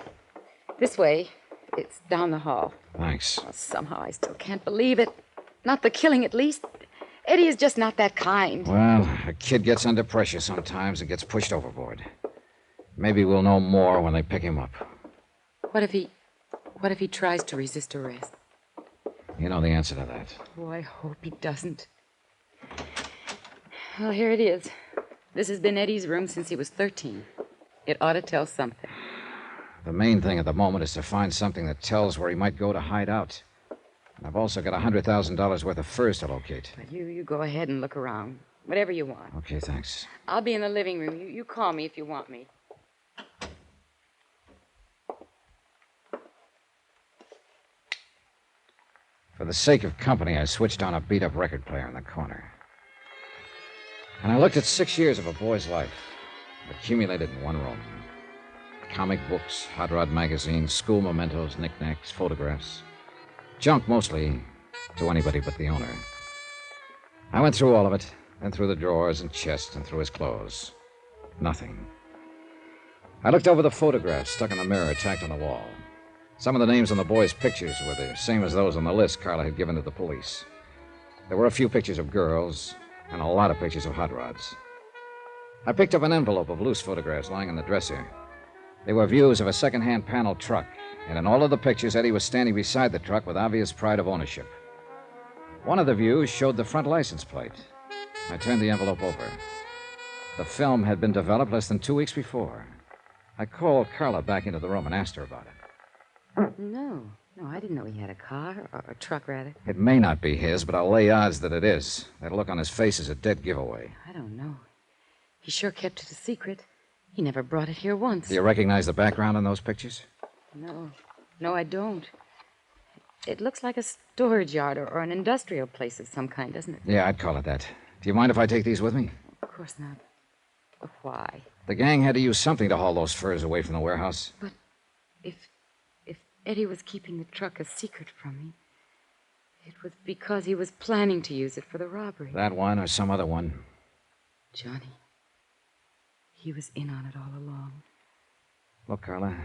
This way. It's down the hall. Thanks. Oh, somehow I still can't believe it. Not the killing, at least. Eddie is just not that kind. Well, a kid gets under pressure sometimes and gets pushed overboard. Maybe we'll know more when they pick him up. What if he tries to resist arrest? You know the answer to that. Oh, I hope he doesn't. Well, here it is. This has been Eddie's room since he was 13. It ought to tell something. The main thing at the moment is to find something that tells where he might go to hide out. And I've also got $100,000 worth of furs to locate. Well, you go ahead and look around. Whatever you want. Okay, thanks. I'll be in the living room. You call me if you want me. For the sake of company, I switched on a beat-up record player in the corner. And I looked at 6 years of a boy's life, accumulated in one room. Comic books, hot rod magazines, school mementos, knickknacks, photographs. Junk mostly to anybody but the owner. I went through all of it, then through the drawers and chests and through his clothes. Nothing. I looked over the photographs stuck in the mirror tacked on the wall. Some of the names on the boys' pictures were the same as those on the list Carla had given to the police. There were a few pictures of girls and a lot of pictures of hot rods. I picked up an envelope of loose photographs lying on the dresser. They were views of a second-hand panel truck, and in all of the pictures, Eddie was standing beside the truck with obvious pride of ownership. One of the views showed the front license plate. I turned the envelope over. The film had been developed less than 2 weeks before. I called Carla back into the room and asked her about it. No, I didn't know he had a car, or a truck, rather. It may not be his, but I'll lay odds that it is. That look on his face is a dead giveaway. I don't know. He sure kept it a secret. He never brought it here once. Do you recognize the background in those pictures? No, I don't. It looks like a storage yard or an industrial place of some kind, doesn't it? Yeah, I'd call it that. Do you mind if I take these with me? Of course not. But why? The gang had to use something to haul those furs away from the warehouse. But if Eddie was keeping the truck a secret from me, it was because he was planning to use it for the robbery. That one or some other one. Johnny, he was in on it all along. Look, Carla,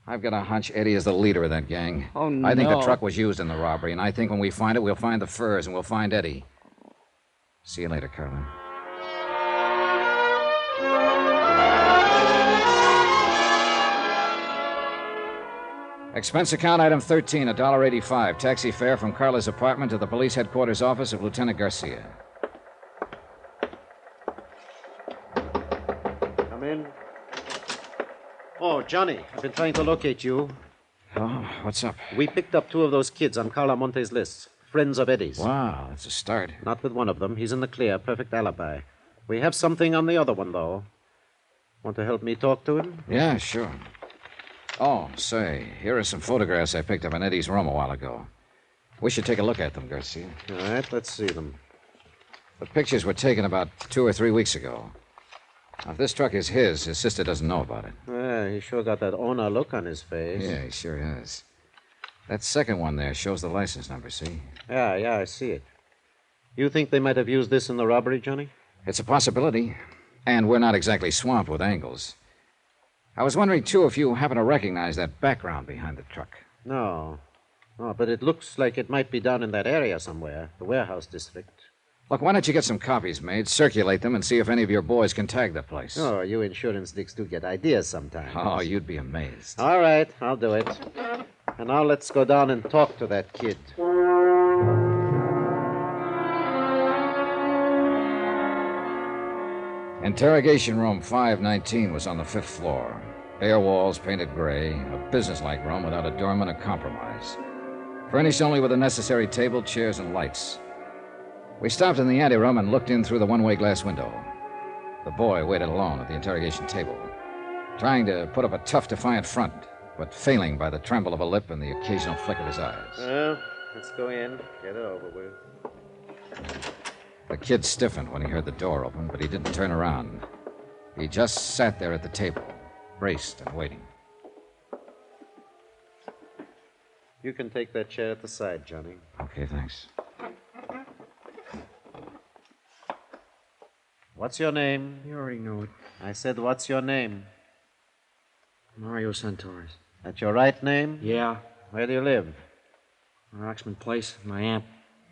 I've got a hunch Eddie is the leader of that gang. Oh, no. I think the truck was used in the robbery, and I think when we find it, we'll find the furs and we'll find Eddie. See you later, Carla. Expense account item 13, $1.85. Taxi fare from Carla's apartment to the police headquarters office of Lieutenant Garcia. Come in. Oh, Johnny, I've been trying to locate you. Oh, what's up? We picked up 2 of those kids on Carla Monte's list. Friends of Eddie's. Wow, that's a start. Not with one of them. He's in the clear. Perfect alibi. We have something on the other one, though. Want to help me talk to him? Yeah, sure. Oh, say, here are some photographs I picked up in Eddie's room a while ago. We should take a look at them, Garcia. All right, let's see them. The pictures were taken about 2 or 3 weeks ago. Now, if this truck is his sister doesn't know about it. Yeah, he sure got that owner look on his face. Yeah, he sure has. That second one there shows the license number, see? Yeah, I see it. You think they might have used this in the robbery, Johnny? It's a possibility. And we're not exactly swamped with angles. I was wondering, too, if you happen to recognize that background behind the truck. No, but it looks like it might be down in that area somewhere, the warehouse district. Look, why don't you get some copies made, circulate them, and see if any of your boys can tag the place? Oh, you insurance dicks do get ideas sometimes. Oh, you'd be amazed. All right, I'll do it. And now let's go down and talk to that kid. Interrogation room 519 was on the 5th floor. Bare walls painted gray, a businesslike room without a doorman or compromise. Furnished only with the necessary table, chairs, and lights. We stopped in the anteroom and looked in through the one-way glass window. The boy waited alone at the interrogation table, trying to put up a tough, defiant front, but failing by the tremble of a lip and the occasional flick of his eyes. Well, let's go in, get it over with. The kid stiffened when he heard the door open, but he didn't turn around. He just sat there at the table, braced and waiting. You can take that chair at the side, Johnny. Okay, thanks. What's your name? You already know it. I said, what's your name? Mario Santoris. That's your right name? Yeah. Where do you live? Roxman Place, my aunt.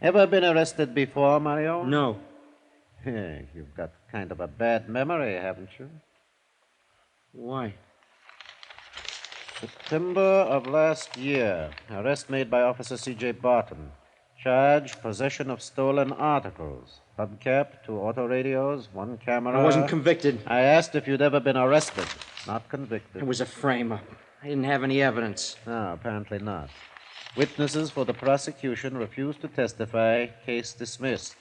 Ever been arrested before, Mario? No. You've got kind of a bad memory, haven't you? Why? September of last year. Arrest made by Officer C.J. Barton. Charge, possession of stolen articles. Hubcap, 2 autoradios, 1 camera. I wasn't convicted. I asked if you'd ever been arrested, not convicted. It was a frame-up. I didn't have any evidence. No, apparently not. Witnesses for the prosecution refused to testify. Case dismissed.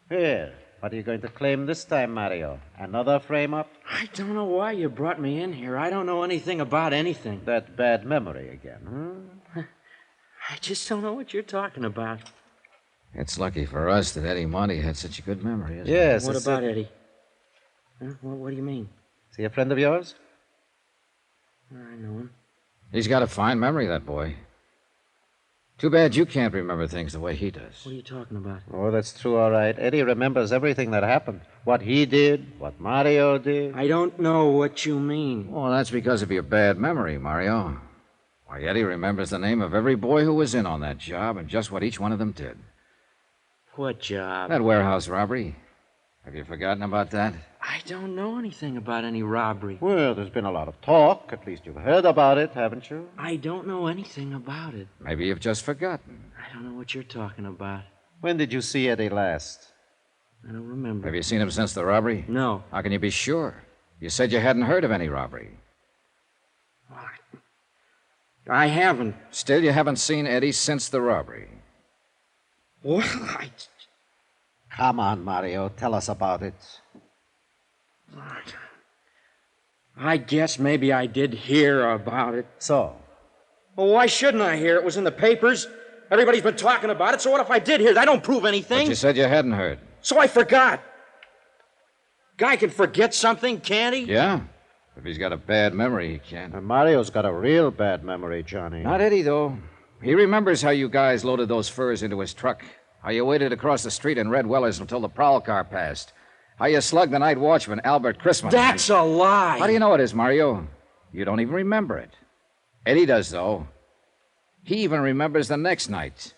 Here, what are you going to claim this time, Mario? Another frame-up? I don't know why you brought me in here. I don't know anything about anything. That bad memory again, I just don't know what you're talking about. It's lucky for us that Eddie Monte had such a good memory, isn't it? Yes. What about Eddie? Huh? What do you mean? Is he a friend of yours? I know him. He's got a fine memory, that boy. Too bad you can't remember things the way he does. What are you talking about? Oh, that's true, all right. Eddie remembers everything that happened. What he did, what Mario did. I don't know what you mean. Oh, that's because of your bad memory, Mario. Why, Eddie remembers the name of every boy who was in on that job and just what each one of them did. What job? That warehouse robbery. Have you forgotten about that? I don't know anything about any robbery. Well, there's been a lot of talk. At least you've heard about it, haven't you? I don't know anything about it. Maybe you've just forgotten. I don't know what you're talking about. When did you see Eddie last? I don't remember. Have you seen him since the robbery? No. How can you be sure? You said you hadn't heard of any robbery. I haven't. Still, you haven't seen Eddie since the robbery. Well, Come on, Mario. Tell us about it. I guess maybe I did hear about it. So? Well, why shouldn't I hear? It was in the papers. Everybody's been talking about it, so what if I did hear it? I don't prove anything. But you said you hadn't heard. So I forgot. Guy can forget something, can't he? Yeah? If he's got a bad memory, he can. And Mario's got a real bad memory, Johnny. Not Eddie, though. He remembers how you guys loaded those furs into his truck. How you waited across the street in Red Weller's until the prowl car passed. How you slugged the night watchman, Albert Christman. That's a lie. How do you know it is, Mario? You don't even remember it. Eddie does, though. He even remembers the next night.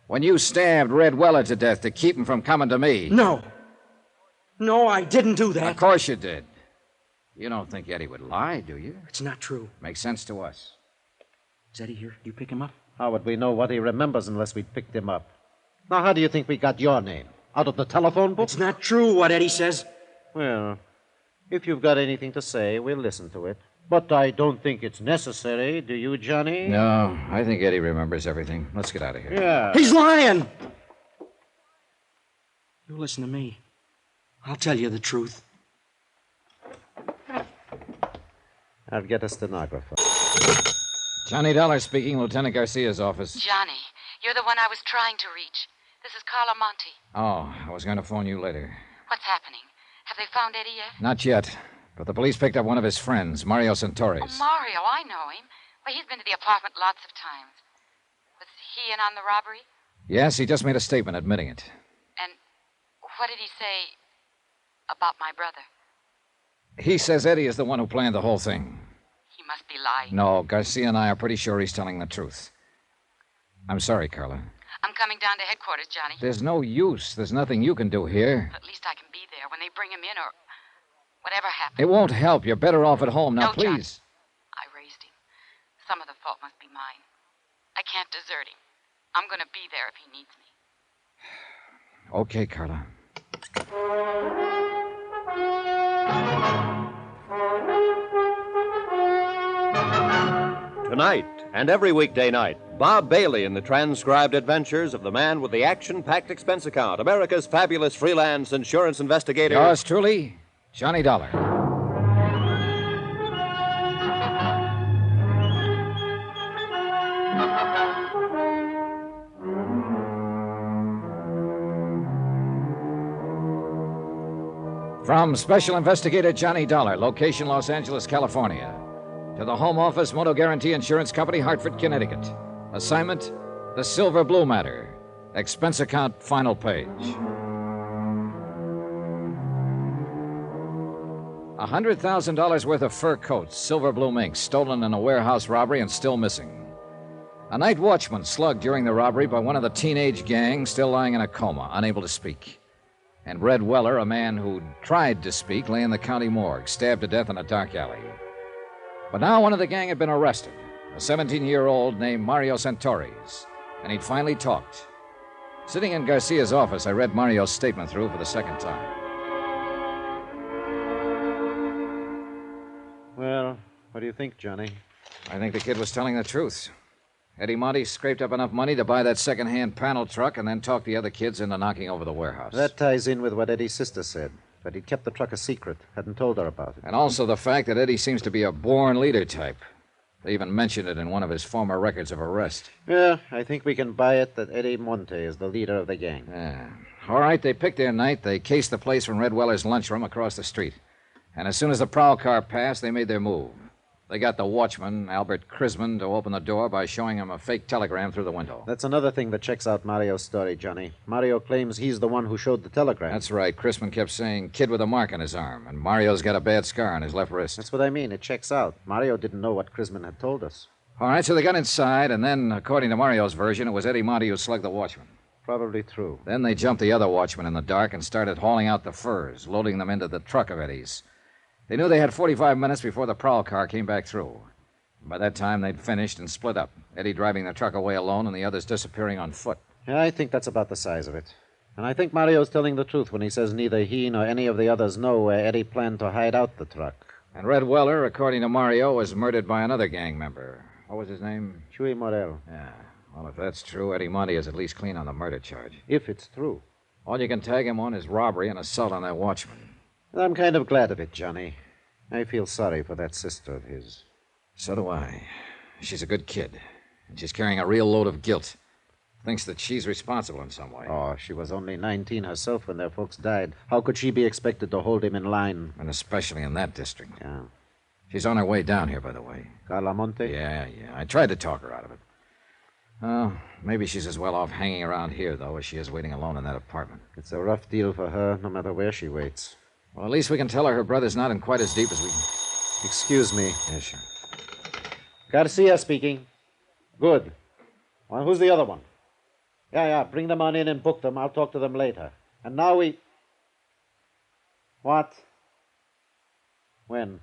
When you stabbed Red Weller to death to keep him from coming to me. No. No, I didn't do that. Of course you did. You don't think Eddie would lie, do you? It's not true. Makes sense to us. Is Eddie here? You pick him up? How would we know what he remembers unless we picked him up? Now, how do you think we got your name? Out of the telephone book? It's not true what Eddie says. Well, if you've got anything to say, we'll listen to it. But I don't think it's necessary, do you, Johnny? No, I think Eddie remembers everything. Let's get out of here. Yeah. He's lying! You listen to me. I'll tell you the truth. I'll get a stenographer. Johnny Dollar speaking, Lieutenant Garcia's office. Johnny, you're the one I was trying to reach. This is Carla Monte. Oh, I was going to phone you later. What's happening? Have they found Eddie yet? Not yet, but the police picked up one of his friends, Mario Santoris. Oh, Mario, I know him. Well, he's been to the apartment lots of times. Was he in on the robbery? Yes, he just made a statement admitting it. And what did he say about my brother? He says Eddie is the one who planned the whole thing. He must be lying. No, Garcia and I are pretty sure he's telling the truth. I'm sorry, Carla. I'm coming down to headquarters, Johnny. There's no use. There's nothing you can do here. At least I can be there when they bring him in or whatever happens. It won't help. You're better off at home. Now, No, Johnny. please. I raised him. Some of the fault must be mine. I can't desert him. I'm going to be there if he needs me. Okay, Carla. Tonight and every weekday night, Bob Bailey in the transcribed adventures of the man with the action-packed expense account, America's fabulous freelance insurance investigator. Yours truly, Johnny Dollar. From Special Investigator Johnny Dollar, location Los Angeles, California, to the Home Office Moto Guarantee Insurance Company, Hartford, Connecticut. Assignment, the Silver Blue Matter. Expense account, final page. $100,000 worth of fur coats, silver blue mink, stolen in a warehouse robbery and still missing. A night watchman slugged during the robbery by one of the teenage gang, still lying in a coma, unable to speak. And Red Weller, a man who tried to speak, lay in the county morgue, stabbed to death in a dark alley. But now one of the gang had been arrested, a 17-year-old named Mario Santoris, and he'd finally talked. Sitting in Garcia's office, I read Mario's statement through for the second time. Well, what do you think, Johnny? I think the kid was telling the truth. Eddie Monte scraped up enough money to buy that second-hand panel truck and then talked the other kids into knocking over the warehouse. That ties in with what Eddie's sister said, that he'd kept the truck a secret, hadn't told her about it. And also the fact that Eddie seems to be a born leader type. They even mentioned it in one of his former records of arrest. Yeah, I think we can buy it that Eddie Monte is the leader of the gang. Yeah. All right, they picked their night. They cased the place from Red Weller's lunchroom across the street. And as soon as the prowl car passed, they made their move. They got the watchman, Albert Crisman, to open the door by showing him a fake telegram through the window. That's another thing that checks out Mario's story, Johnny. Mario claims he's the one who showed the telegram. That's right. Crisman kept saying kid with a mark on his arm, and Mario's got a bad scar on his left wrist. That's what I mean. It checks out. Mario didn't know what Crisman had told us. All right, so they got inside, and then, according to Mario's version, it was Eddie Monty who slugged the watchman. Probably true. Then they jumped the other watchman in the dark and started hauling out the furs, loading them into the truck of Eddie's. They knew they had 45 minutes before the prowl car came back through. By that time, they'd finished and split up, Eddie driving the truck away alone and the others disappearing on foot. Yeah, I think that's about the size of it. And I think Mario's telling the truth when he says neither he nor any of the others know where Eddie planned to hide out the truck. And Red Weller, according to Mario, was murdered by another gang member. What was his name? Chuy Morel. Yeah. Well, if that's true, Eddie Monty is at least clean on the murder charge. If it's true. All you can tag him on is robbery and assault on that watchman. I'm kind of glad of it, Johnny. I feel sorry for that sister of his. So do I. She's a good kid, and she's carrying a real load of guilt. Thinks that she's responsible in some way. Oh, she was only 19 herself when their folks died. How could she be expected to hold him in line? And especially in that district. Yeah. She's on her way down here, by the way. Carla Monte? Yeah. I tried to talk her out of it. Oh, maybe she's as well off hanging around here, though, as she is waiting alone in that apartment. It's a rough deal for her, no matter where she waits. Well, at least we can tell her brother's not in quite as deep as we... Excuse me. Yeah, sure. Garcia speaking. Good. Well, who's the other one? Yeah, bring them on in and book them. I'll talk to them later. And now we... What? When?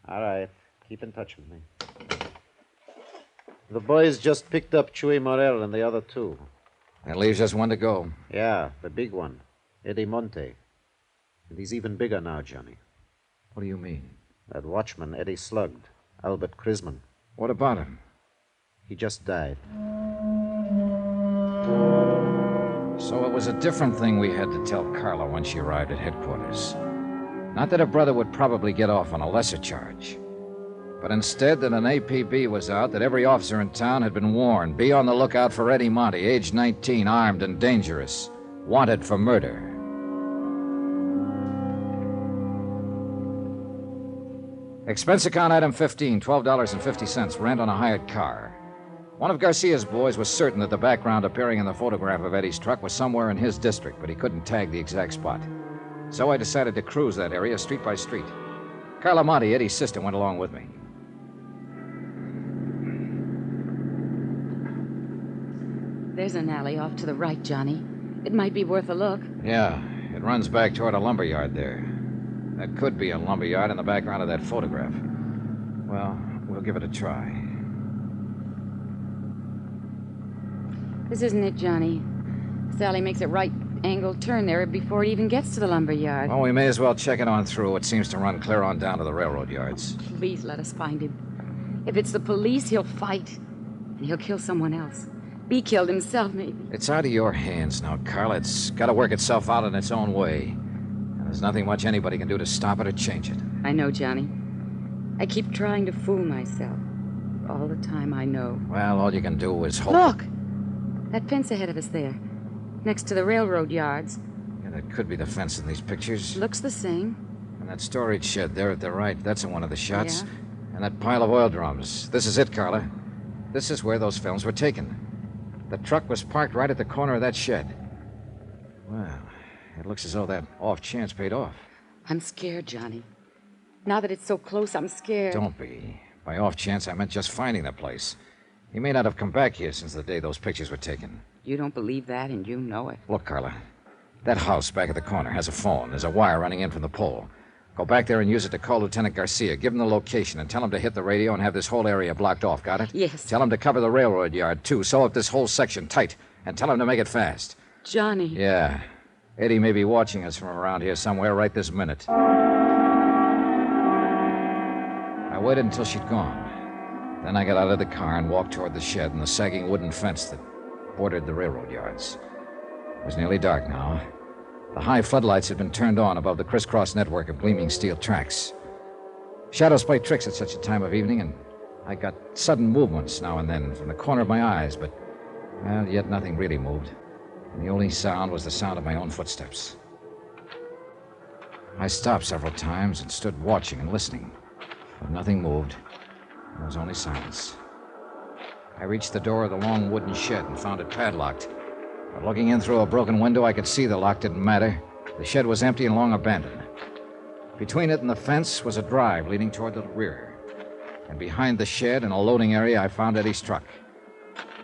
All right. Keep in touch with me. The boys just picked up Chuy Morel and the other two. That leaves us one to go. Yeah, the big one. Eddie Monte. And he's even bigger now, Johnny. What do you mean? That watchman Eddie slugged. Albert Crisman. What about him? He just died. So it was a different thing we had to tell Carla when she arrived at headquarters. Not that her brother would probably get off on a lesser charge, but instead that an APB was out, that every officer in town had been warned, be on the lookout for Eddie Monty, age 19, armed and dangerous, wanted for murder. Expense account item 15, $12.50, rent on a hired car. One of Garcia's boys was certain that the background appearing in the photograph of Eddie's truck was somewhere in his district, but he couldn't tag the exact spot. So I decided to cruise that area street by street. Carla Monte, Eddie's sister, went along with me. There's an alley off to the right, Johnny. It might be worth a look. Yeah, it runs back toward a lumberyard there. That could be a lumberyard in the background of that photograph. Well, we'll give it a try. This isn't it, Johnny. Sally makes a right-angle turn there before it even gets to the lumberyard. Well, we may as well check it on through. It seems to run clear on down to the railroad yards. Please let us find him. If it's the police, he'll fight. And he'll kill someone else. Be killed himself, maybe. It's out of your hands now, Carl. It's got to work itself out in its own way. And there's nothing much anybody can do to stop it or change it. I know, Johnny. I keep trying to fool myself. All the time, I know. Well, all you can do is hope. Look! That fence ahead of us there. Next to the railroad yards. Yeah, that could be the fence in these pictures. Looks the same. And that storage shed there at the right, that's in one of the shots. Yeah. And that pile of oil drums. This is it, Carla. This is where those films were taken. The truck was parked right at the corner of that shed. Well, it looks as though that off chance paid off. I'm scared, Johnny. Now that it's so close, I'm scared. Don't be. By off chance, I meant just finding the place. He may not have come back here since the day those pictures were taken. You don't believe that, and you know it. Look, Carla, that house back at the corner has a phone. There's a wire running in from the pole. Go back there and use it to call Lieutenant Garcia. Give him the location and tell him to hit the radio and have this whole area blocked off. Got it? Yes. Tell him to cover the railroad yard, too. Sew up this whole section tight. And tell him to make it fast. Johnny. Yeah. Eddie may be watching us from around here somewhere right this minute. I waited until she'd gone. Then I got out of the car and walked toward the shed and the sagging wooden fence that bordered the railroad yards. It was nearly dark now. The high floodlights had been turned on above the crisscross network of gleaming steel tracks. Shadows play tricks at such a time of evening, and I got sudden movements now and then from the corner of my eyes, but, well, yet nothing really moved. And the only sound was the sound of my own footsteps. I stopped several times and stood watching and listening. But nothing moved. There was only silence. I reached the door of the long wooden shed and found it padlocked. But looking in through a broken window, I could see the lock didn't matter. The shed was empty and long abandoned. Between it and the fence was a drive leading toward the rear. And behind the shed, in a loading area, I found Eddie's truck.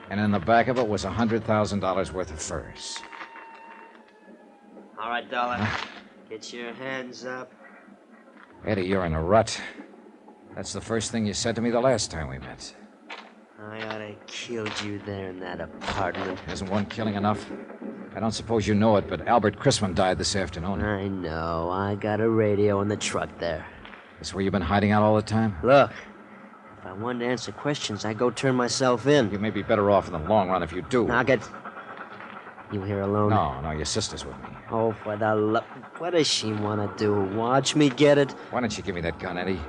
And in the back of it was $100,000 worth of furs. All right, Dollar. Get your hands up. Eddie, you're in a rut. That's the first thing you said to me the last time we met. I ought to killed you there in that apartment. Isn't one killing enough? I don't suppose you know it, but Albert Chrisman died this afternoon. I know. I got a radio in the truck there. That's where you've been hiding out all the time? Look, if I wanted to answer questions, I'd go turn myself in. You may be better off in the long run if you do. Now get... You here alone? No, your sister's with me. Oh, for the love... What does she want to do? Watch me get it? Why don't you give me that gun, Eddie?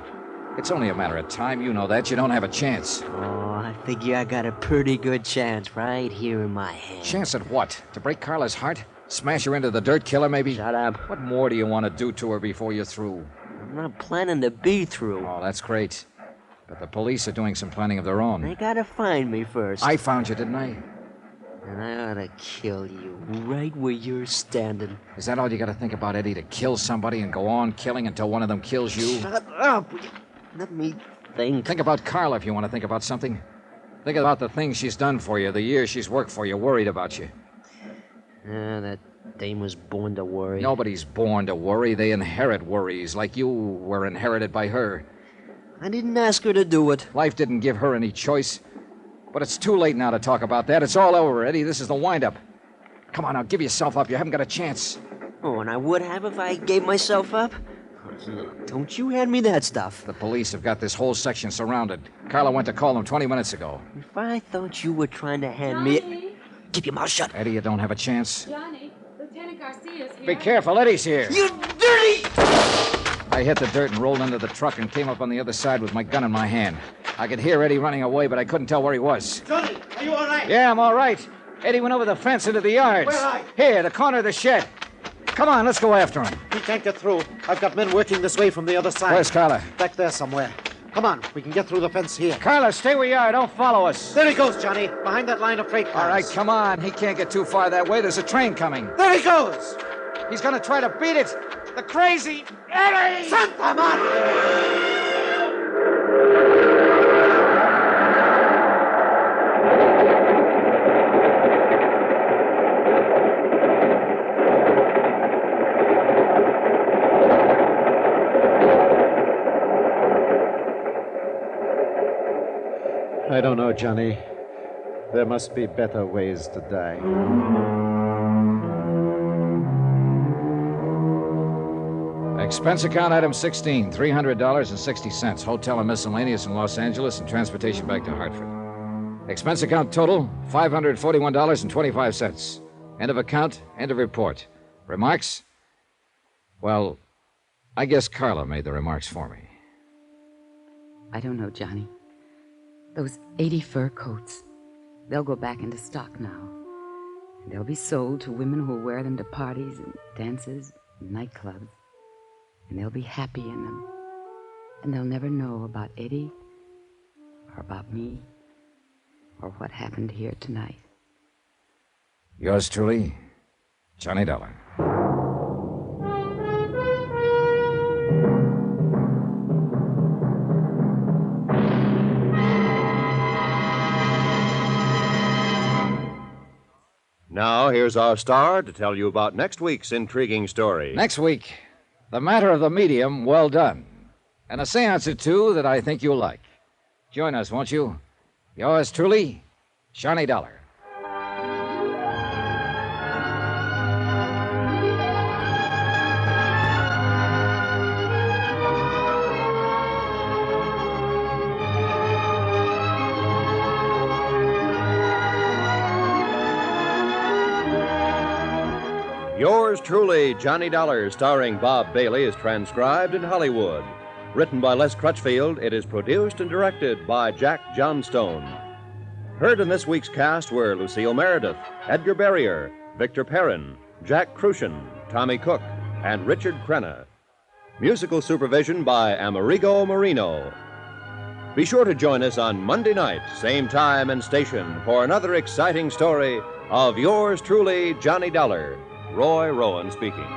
It's only a matter of time. You know that. You don't have a chance. Oh, I figure I got a pretty good chance right here in my hand. Chance at what? To break Carla's heart? Smash her into the dirt, kill her, maybe? Shut up. What more do you want to do to her before you're through? I'm not planning to be through. Oh, that's great. But the police are doing some planning of their own. They gotta find me first. I found you, didn't I? And I ought to kill you right where you're standing. Is that all you gotta think about, Eddie? To kill somebody and go on killing until one of them kills you? Shut up! Let me think. Think about Carla if you want to think about something. Think about the things she's done for you, the years she's worked for you, worried about you. That dame was born to worry. Nobody's born to worry. They inherit worries, like you were inherited by her. I didn't ask her to do it. Life didn't give her any choice. But it's too late now to talk about that. It's all over, Eddie. This is the wind-up. Come on now, give yourself up. You haven't got a chance. Oh, and I would have if I gave myself up? Look, don't you hand me that stuff. The police have got this whole section surrounded. Carla went to call them 20 minutes ago. If I thought you were trying to hand me it... Keep your mouth shut. Eddie, you don't have a chance. Johnny, Lieutenant Garcia's here. Be careful, Eddie's here. You dirty... I hit the dirt and rolled into the truck and came up on the other side with my gun in my hand. I could hear Eddie running away, but I couldn't tell where he was. Johnny, are you all right? Yeah, I'm all right. Eddie went over the fence into the yards. Where are you? Here, the corner of the shed. Come on, let's go after him. He can't get through. I've got men working this way from the other side. Where's Carla? Back there somewhere. Come on, we can get through the fence here. Carla, stay where you are. Don't follow us. There he goes, Johnny, behind that line of freight cars. All right, come on. He can't get too far that way. There's a train coming. There he goes! He's going to try to beat it. The crazy Eddie! Santa Maria! I don't know, Johnny. There must be better ways to die. Expense account item 16, $300.60. Hotel and miscellaneous in Los Angeles and transportation back to Hartford. Expense account total, $541.25. End of account, end of report. Remarks? Well, I guess Carla made the remarks for me. I don't know, Johnny. Those 80 fur coats, they'll go back into stock now. And they'll be sold to women who'll wear them to parties and dances and nightclubs. And they'll be happy in them. And they'll never know about Eddie or about me or what happened here tonight. Yours truly, Johnny Dollar. Now, here's our star to tell you about next week's intriguing story. Next week, The Matter of the Medium, Well Done. And a seance or two that I think you'll like. Join us, won't you? Yours truly, Johnny Dollar. Yours truly, Johnny Dollar, starring Bob Bailey, is transcribed in Hollywood. Written by Les Crutchfield, it is produced and directed by Jack Johnstone. Heard in this week's cast were Lucille Meredith, Edgar Barrier, Victor Perrin, Jack Crucian, Tommy Cook, and Richard Crenna. Musical supervision by Amerigo Marino. Be sure to join us on Monday night, same time and station, for another exciting story of yours truly, Johnny Dollar. Roy Rowan speaking.